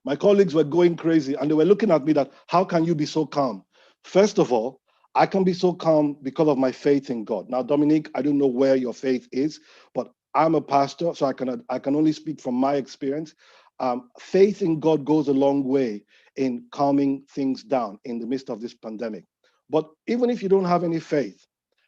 My colleagues were going crazy, and they were looking at me that, how can you be so calm? First of all, I can be so calm because of my faith in God. Now, Dominique, I don't know where your faith is, but I'm a pastor, so I can only speak from my experience. Faith in God goes a long way in calming things down in the midst of this pandemic. But even if you don't have any faith,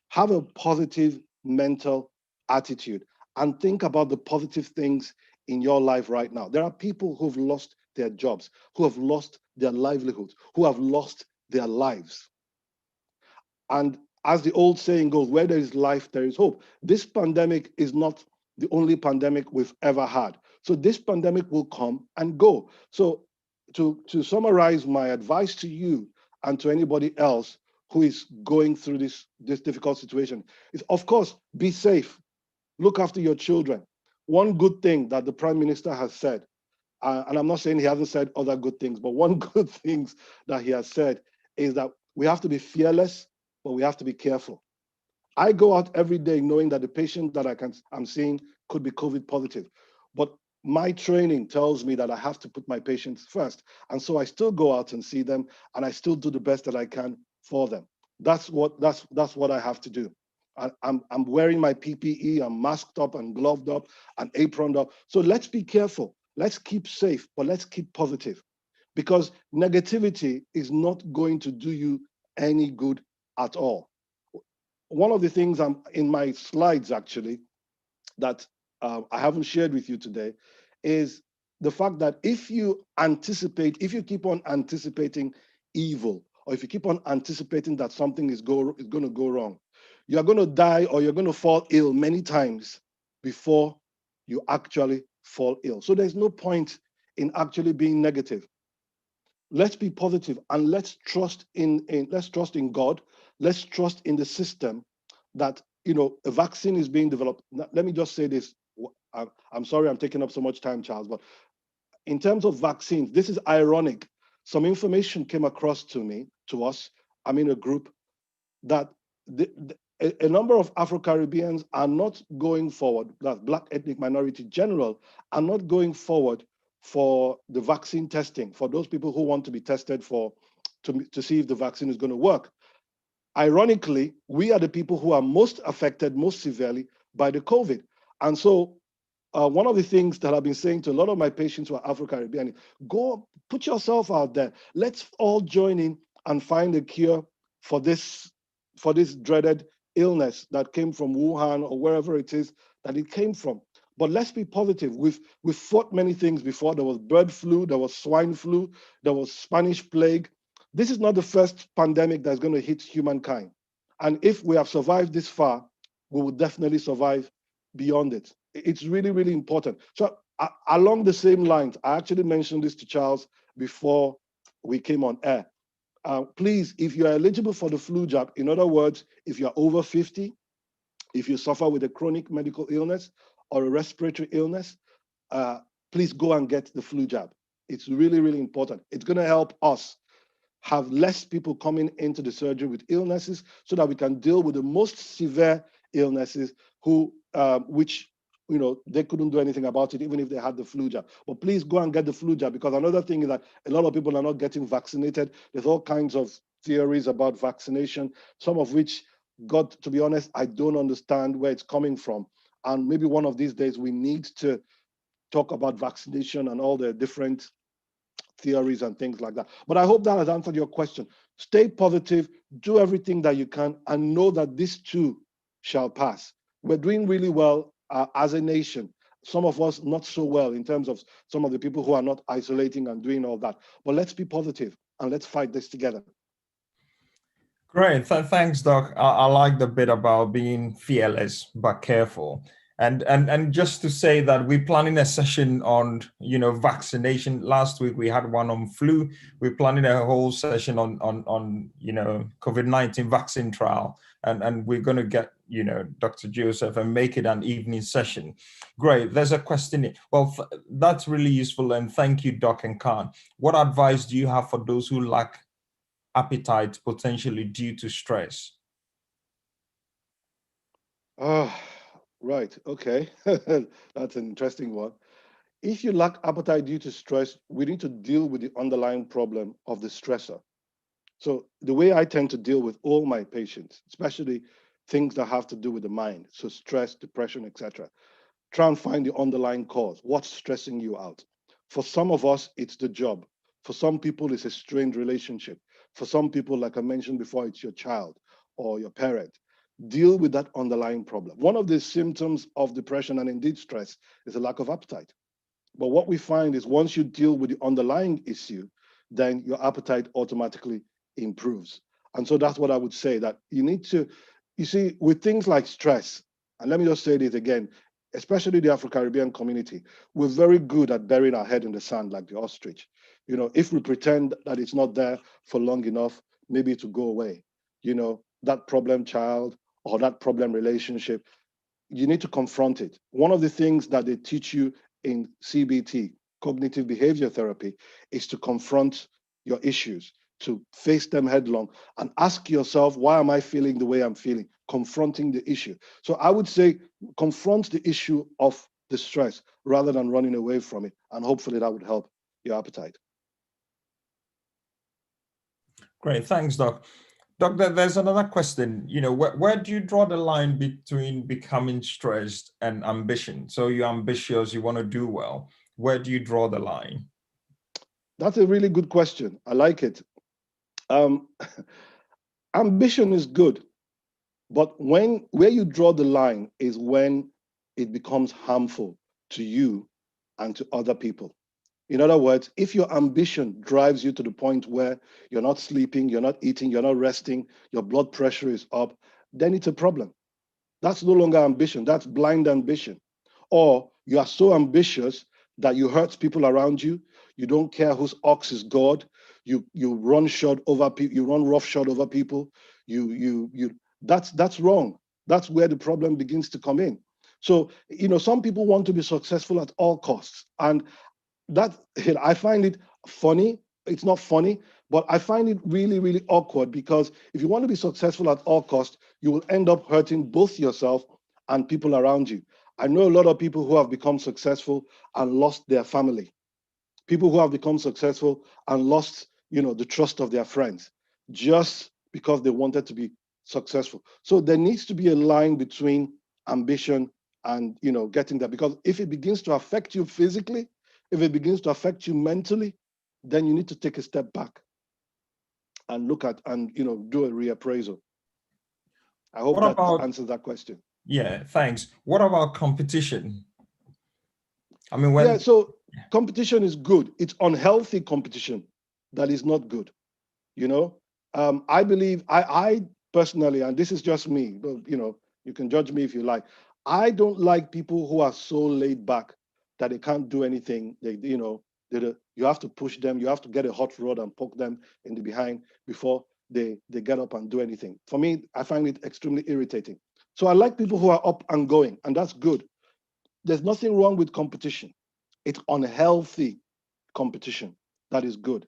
have a positive mental attitude and think about the positive things in your life right now. There are people who've lost their jobs, who have lost their livelihoods, who have lost their lives. And as the old saying goes, where there is life, there is hope. This pandemic is not the only pandemic we've ever had. So this pandemic will come and go. So to summarize my advice to you and to anybody else who is going through this difficult situation is, of course, be safe. Look after your children. One good thing that the Prime Minister has said, and I'm not saying he hasn't said other good things, but one good thing that he has said is that we have to be fearless, but we have to be careful. I go out every day knowing that the patient that I'm seeing could be COVID positive, but my training tells me that I have to put my patients first. And so I still go out and see them, and I still do the best that I can for them. That's what I have to do. I'm wearing my PPE, I'm masked up and gloved up and aproned up. So let's be careful. Let's keep safe, but let's keep positive, because negativity is not going to do you any good at all. One of the things I'm in my slides actually that I haven't shared with you today is the fact that if you keep on anticipating evil, or if you keep on anticipating that something is going to go wrong, you're going to die or you're going to fall ill many times before you actually fall ill. So there's no point in actually being negative. Let's be positive and let's trust in God. Let's trust in the system that, you know, a vaccine is being developed. Now, let me just say this. I'm sorry I'm taking up so much time, Charles, but in terms of vaccines, this is ironic. Some information came across to us, I'm in a group, that a number of Afro-Caribbeans are not going forward, that Black ethnic minority general, are not going forward for the vaccine testing, for those people who want to be tested to see if the vaccine is going to work. Ironically, we are the people who are most affected, most severely by the COVID. And so one of the things that I've been saying to a lot of my patients who are Afro-Caribbean, go put yourself out there. Let's all join in and find a cure for this dreaded illness that came from Wuhan or wherever it is that it came from. But let's be positive. We've fought many things before. There was bird flu, there was swine flu, there was Spanish plague. This is not the first pandemic that's going to hit humankind. And if we have survived this far, we will definitely survive beyond it. It's really, really important. So along the same lines, I actually mentioned this to Charles before we came on air. Please, if you're eligible for the flu jab, in other words, if you're over 50, if you suffer with a chronic medical illness or a respiratory illness, please go and get the flu jab. It's really, really important. It's going to help us have less people coming into the surgery with illnesses so that we can deal with the most severe illnesses which, you know, they couldn't do anything about it even if they had the flu jab. But please go and get the flu jab, because another thing is that a lot of people are not getting vaccinated. There's all kinds of theories about vaccination, some of which, God, to be honest, I don't understand where it's coming from. And maybe one of these days we need to talk about vaccination and all the different theories and things like that. But I hope that has answered your question. Stay positive, do everything that you can, and know that this too shall pass. We're doing really well as a nation. Some of us not so well in terms of some of the people who are not isolating and doing all that. But let's be positive and let's fight this together. Great. Thanks, Doc. I like the bit about being fearless but careful. And just to say that we're planning a session on, you know, vaccination. Last week we had one on flu. We're planning a whole session on you know, COVID-19 vaccine trial. And we're going to get, you know, Dr. Joseph and make it an evening session. Great. There's a question. Well, that's really useful. And thank you, Doc and CAHN. What advice do you have for those who lack appetite potentially due to stress? Right. Okay. That's an interesting one. If you lack appetite due to stress, we need to deal with the underlying problem of the stressor. So the way I tend to deal with all my patients, especially things that have to do with the mind, so stress, depression, etc., try and find the underlying cause. What's stressing you out? For some of us, it's the job. For some people, it's a strained relationship. For some people, like I mentioned before, it's your child or your parent. Deal with that underlying problem. One of the symptoms of depression and indeed stress is a lack of appetite. But what we find is once you deal with the underlying issue, then your appetite automatically improves. And so that's what I would say, that you need to, you see, with things like stress, and let me just say this again, especially the Afro-Caribbean community, we're very good at burying our head in the sand like the ostrich. You know, if we pretend that it's not there for long enough, maybe it will go away. You know, that problem child or that problem relationship, you need to confront it. One of the things that they teach you in CBT, cognitive behavior therapy, is to confront your issues. to face them headlong and ask yourself, why am I feeling the way I'm feeling? Confronting the issue. So I would say confront the issue of the stress rather than running away from it. And hopefully that would help your appetite. Great, thanks, Doc. Doc, there's another question. You know, where do you draw the line between becoming stressed and ambition? So you're ambitious, you want to do well. Where do you draw the line? That's a really good question. I like it. Ambition is good, but where you draw the line is when it becomes harmful to you and to other people. In other words, if your ambition drives you to the point where you're not sleeping, you're not eating, you're not resting, your blood pressure is up, then it's a problem. That's no longer ambition, that's blind ambition. Or you are so ambitious that you hurt people around you, you don't care whose ox is God, you run short over people, you run roughshod over people, that's wrong. That's where the problem begins to come in. So, you know, some people want to be successful at all costs. And that, I find it funny. It's not funny, but I find it really, really awkward, because if you want to be successful at all costs, you will end up hurting both yourself and people around you. I know a lot of people who have become successful and lost their family. People who have become successful and lost, you know, the trust of their friends just because they wanted to be successful. So there needs to be a line between ambition and, you know, getting there, because if it begins to affect you physically, if it begins to affect you mentally, then you need to take a step back and look at and, you know, do a reappraisal. I hope that answers that question. Yeah, thanks. What about competition? I mean, yeah, so competition is good. It's unhealthy competition that is not good. You know, I believe, I personally, and this is just me, but, you know, you can judge me if you like. I don't like people who are so laid back that they can't do anything. They, you know, you have to push them. You have to get a hot rod and poke them in the behind before they get up and do anything. For me, I find it extremely irritating. So I like people who are up and going, and that's good. There's nothing wrong with competition. It's unhealthy competition that is good.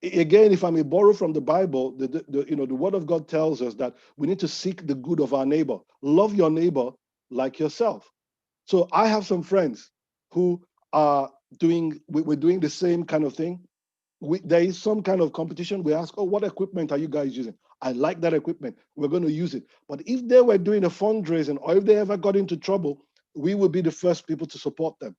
Again, if I may borrow from the Bible, the Word of God tells us that we need to seek the good of our neighbor. Love your neighbor like yourself. So I have some friends who are we're doing the same kind of thing. There is some kind of competition. We ask, oh, what equipment are you guys using? I like that equipment. We're going to use it. But if they were doing a fundraising, or if they ever got into trouble, we would be the first people to support them.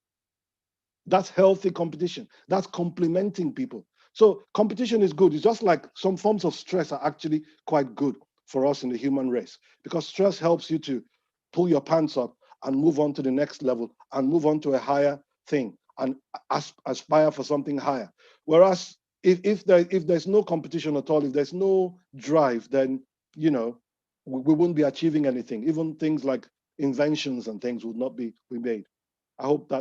That's healthy competition. That's complimenting people. So competition is good. It's just like some forms of stress are actually quite good for us in the human race, because stress helps you to pull your pants up and move on to the next level and move on to a higher thing and aspire for something higher. Whereas if there's no competition at all, if there's no drive, then, you know, we wouldn't be achieving anything. Even things like inventions and things would not be made. I hope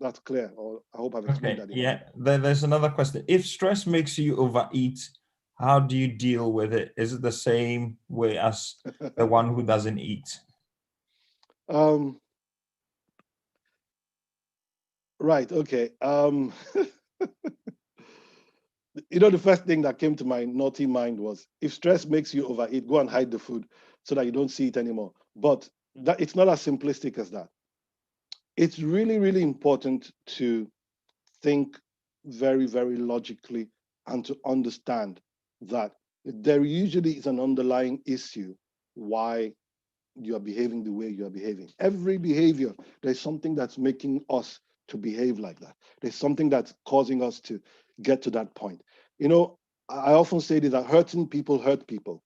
that's clear, or I hope I've explained that. Yeah, there's another question. If stress makes you overeat, how do you deal with it? Is it the same way as the one who doesn't eat? Right, okay. You know, the first thing that came to my naughty mind was, if stress makes you overeat, go and hide the food so that you don't see it anymore. But it's not as simplistic as that. It's really, really important to think very, very logically and to understand that there usually is an underlying issue why you are behaving the way you are behaving. Every behavior, there's something that's making us to behave like that. There's something that's causing us to get to that point. You know, I often say that hurting people hurt people.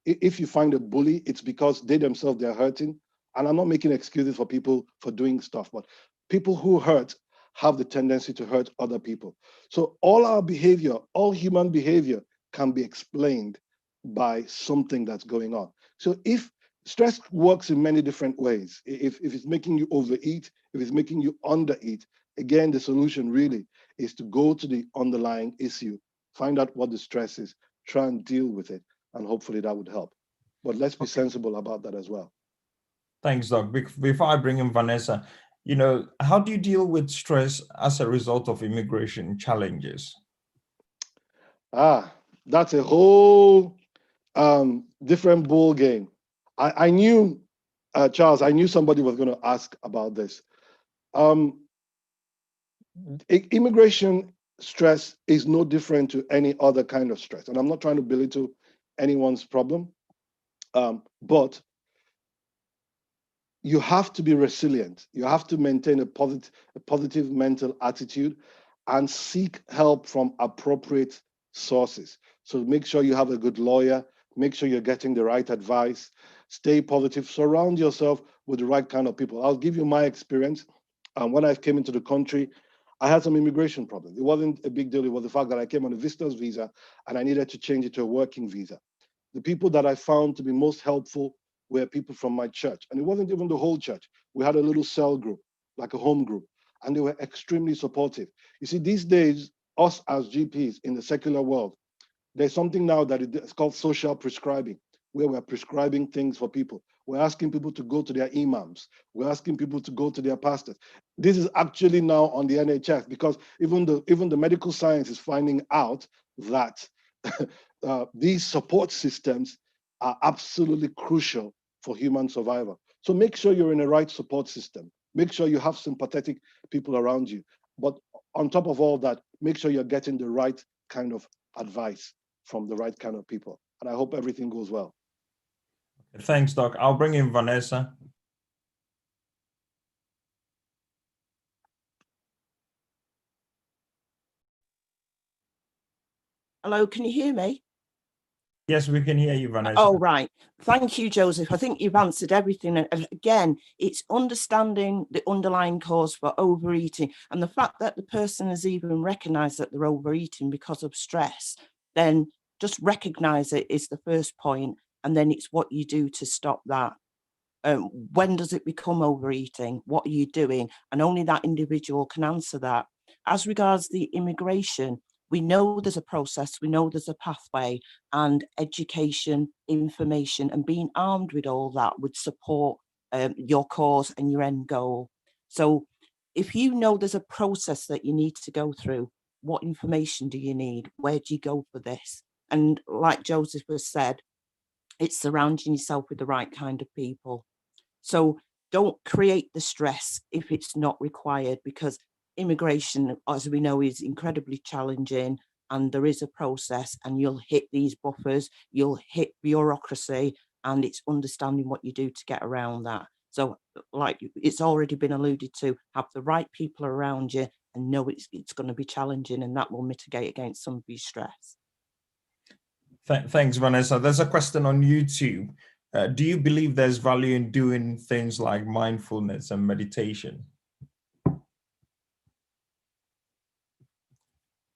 If you find a bully, it's because they themselves, they're hurting. And I'm not making excuses for people for doing stuff, but people who hurt have the tendency to hurt other people. So all our behavior, all human behavior can be explained by something that's going on. So if stress works in many different ways, if it's making you overeat, if it's making you undereat, again, the solution really is to go to the underlying issue, find out what the stress is, try and deal with it, and hopefully that would help. But let's be sensible about that as well. Thanks, Doc. Before I bring in Vanessa, you know, how do you deal with stress as a result of immigration challenges? that's a whole different ball game. I knew, Charles, I knew somebody was going to ask about this. Immigration stress is no different to any other kind of stress. And I'm not trying to belittle anyone's problem, but you have to be resilient. You have to maintain a positive mental attitude and seek help from appropriate sources. So make sure you have a good lawyer, make sure you're getting the right advice, stay positive, surround yourself with the right kind of people. I'll give you my experience. When I came into the country, I had some immigration problems. It wasn't a big deal. It was the fact that I came on a visitor's visa and I needed to change it to a working visa. The people that I found to be most helpful were people from my church. And it wasn't even the whole church. We had a little cell group, like a home group, and they were extremely supportive. You see, these days, us as GPs in the secular world, there's something now that is called social prescribing, where we're prescribing things for people. We're asking people to go to their imams. We're asking people to go to their pastors. This is actually now on the NHS because even the medical science is finding out that these support systems are absolutely crucial for human survival. So make sure you're in the right support system. Make sure you have sympathetic people around you. But on top of all that, make sure you're getting the right kind of advice from the right kind of people. And I hope everything goes well. Thanks, Doc. I'll bring in Vanessa. Hello, can you hear me? Yes, we can hear you, Vanessa. Oh, right. Thank you, Joseph. I think you've answered everything. And again, it's understanding the underlying cause for overeating and the fact that the person has even recognized that they're overeating because of stress, then just recognize it is the first point. And then it's what you do to stop that. When does it become overeating? What are you doing? And only that individual can answer that. As regards the immigration, we know there's a process, we know there's a pathway, and education, information, and being armed with all that would support your cause and your end goal. So if you know there's a process that you need to go through, what information do you need? Where do you go for this? And like Joseph has said, it's surrounding yourself with the right kind of people. So don't create the stress if it's not required, because immigration, as we know, is incredibly challenging and there is a process and you'll hit these buffers, you'll hit bureaucracy, and it's understanding what you do to get around that. So like it's already been alluded to, have the right people around you and know it's going to be challenging, and that will mitigate against some of your stress. Thanks, Vanessa. There's a question on YouTube. Do you believe there's value in doing things like mindfulness and meditation?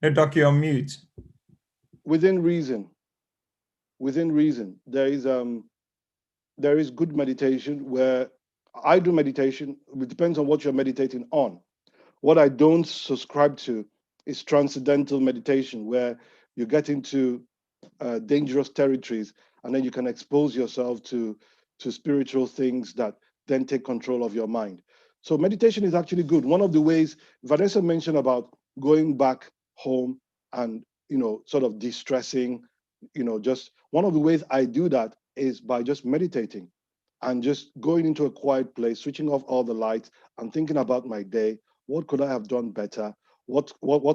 Hey, Doc, you're on mute. Within reason, there is good meditation where I do meditation. It depends on what you're meditating on. What I don't subscribe to is transcendental meditation, where you get into dangerous territories and then you can expose yourself to spiritual things that then take control of your mind. So meditation is actually good. One of the ways Vanessa mentioned about going back home and, sort of de-stressing, just one of the ways I do that is by just meditating and just going into a quiet place, switching off all the lights and thinking about my day. What could I have done better? What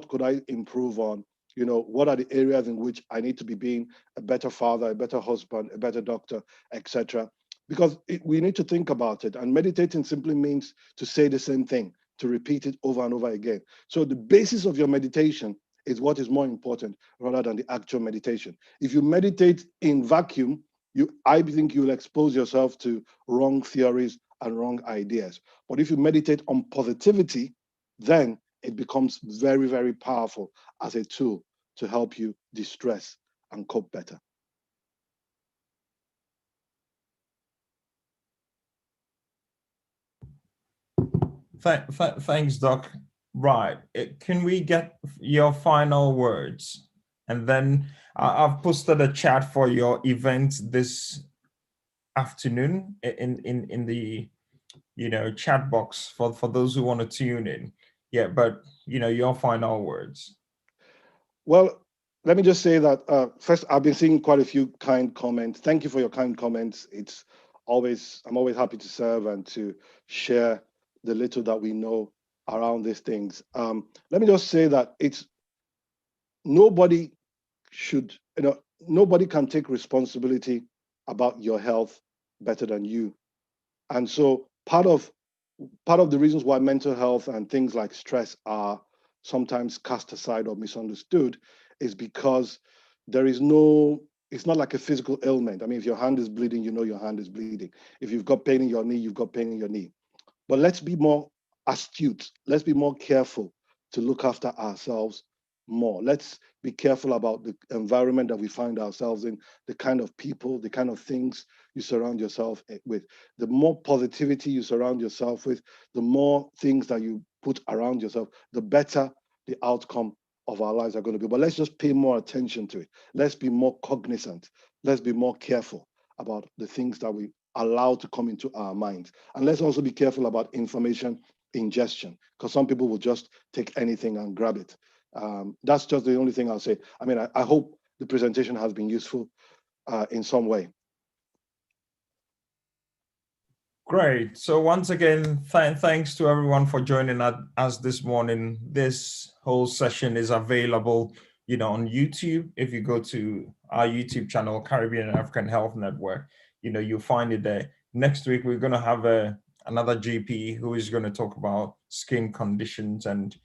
could I improve on? What are the areas in which I need to be being a better father, a better husband, a better doctor, etc. Because we need to think about it. And meditating simply means to say the same thing, to repeat it over and over again. So the basis of your meditation is what is more important rather than the actual meditation. If you meditate in vacuum, I think you'll expose yourself to wrong theories and wrong ideas. But if you meditate on positivity, then it becomes very, very powerful as a tool to help you de-stress and cope better. Thanks, Doc. Right. Can we get your final words? And then I've posted a chat for your event this afternoon in the chat box for those who want to tune in. Yeah, but your final words. Well, let me just say that first, I've been seeing quite a few kind comments. Thank you for your kind comments. I'm always happy to serve and to share the little that we know around these things. Let me just say that nobody can take responsibility about your health better than you. And so part of the reasons why mental health and things like stress are sometimes cast aside or misunderstood is because it's not like a physical ailment. I mean, if your hand is bleeding, you know your hand is bleeding. If you've got pain in your knee, you've got pain in your knee. But let's be more astute. Let's be more careful to look after ourselves more. Let's be careful about the environment that we find ourselves in, the kind of people, the kind of things you surround yourself with. The more positivity you surround yourself with, the more things that you put around yourself, the better the outcome of our lives are going to be. But let's just pay more attention to it. Let's be more cognizant. Let's be more careful about the things that we allow to come into our minds. And let's also be careful about information ingestion, because some people will just take anything and grab it. That's just the only thing I'll say. I mean, I hope the presentation has been useful in some way. Great. So once again, thanks to everyone for joining us this morning. This whole session is available, on YouTube. If you go to our YouTube channel, Caribbean and African Health Network, you'll find it there. Next week, we're going to have another GP who is going to talk about skin conditions and,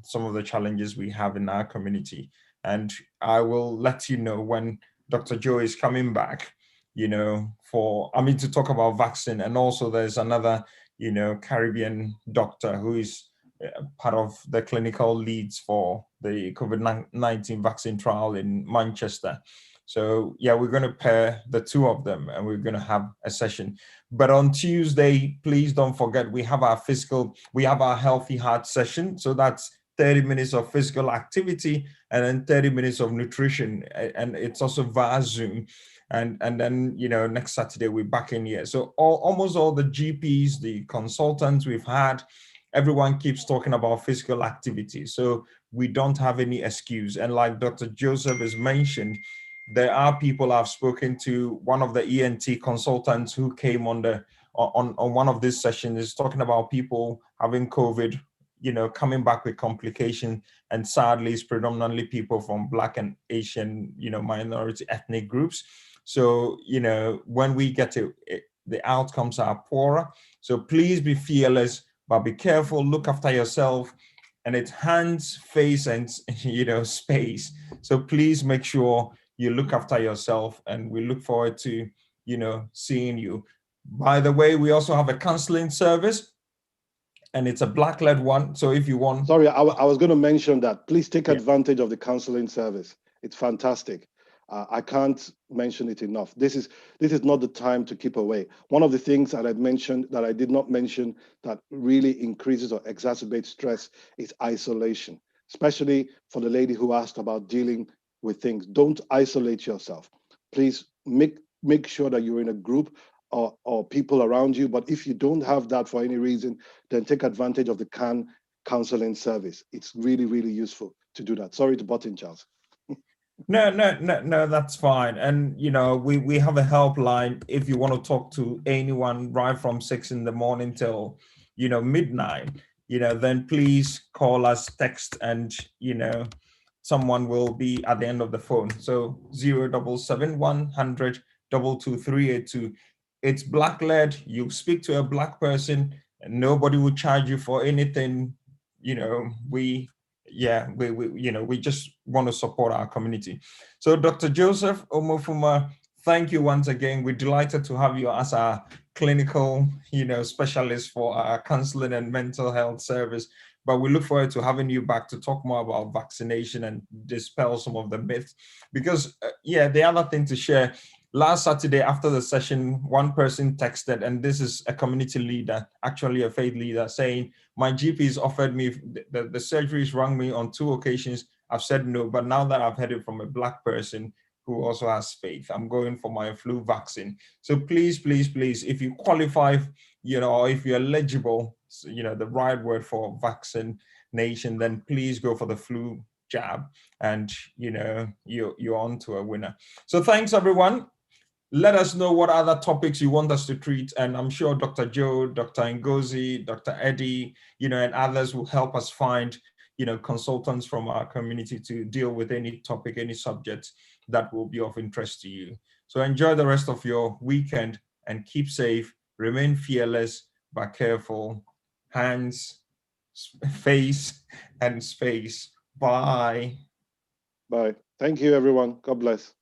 some of the challenges we have in our community. And I will let you know when Dr. Joe is coming back, to talk about vaccine. And also there's another, Caribbean doctor who is part of the clinical leads for the COVID-19 vaccine trial in Manchester. So yeah, we're going to pair the two of them and we're going to have a session. But on Tuesday, please don't forget, we have our healthy heart session. So that's 30 minutes of physical activity and then 30 minutes of nutrition. And it's also via Zoom. And then, next Saturday, we're back in here. So almost all the GPs, the consultants we've had, everyone keeps talking about physical activity. So we don't have any excuse. And like Dr. Joseph has mentioned, there are people I've spoken to. One of the ENT consultants who came on one of these sessions is talking about people having COVID, coming back with complication. And sadly, it's predominantly people from Black and Asian, minority ethnic groups. So, when we get to it, the outcomes are poorer. So please be fearless, but be careful, look after yourself. And it's hands, face, and, space. So please make sure you look after yourself, and we look forward to, seeing you. By the way, we also have a counseling service, and it's a Black-led one. So if you want... Sorry, I was going to mention that. Please take advantage of the counseling service. It's fantastic. I can't mention it enough. This is not the time to keep away. One of the things that I mentioned that I did not mention that really increases or exacerbates stress is isolation, especially for the lady who asked about dealing with things. Don't isolate yourself. Please make sure that you're in a group or people around you. But if you don't have that for any reason, then take advantage of the CAHN counseling service. It's really, really useful to do that. Sorry to butt in, Charles. No, that's fine. And, we have a helpline if you want to talk to anyone right from 6 a.m. till, midnight, then please call us, text, and, someone will be at the end of the phone. So 077 100 22382. It's Black-led. You speak to a Black person and nobody will charge you for anything. We just want to support our community. So Dr. Joseph Omofuma, thank you once again. We're delighted to have you as our clinical, specialist for our counseling and mental health service. But we look forward to having you back to talk more about vaccination and dispel some of the myths. Because, the other thing to share, last Saturday after the session, one person texted, and this is a community leader, actually a faith leader, saying, my GP's offered me, the surgeries rang me on 2 occasions. I've said no, but now that I've heard it from a Black person who also has faith, I'm going for my flu vaccine. So please, if you qualify, or if you're eligible, the right word for vaccination, then please go for the flu jab, and you're on to a winner. So thanks, everyone. Let us know what other topics you want us to treat, and I'm sure Dr. Joe, Dr. Ngozi, Dr. Eddie, and others will help us find consultants from our community to deal with any topic, any subject that will be of interest to you. So enjoy the rest of your weekend and keep safe, remain fearless, but careful. Hands, face, and space. Bye. Bye. Thank you, everyone. God bless.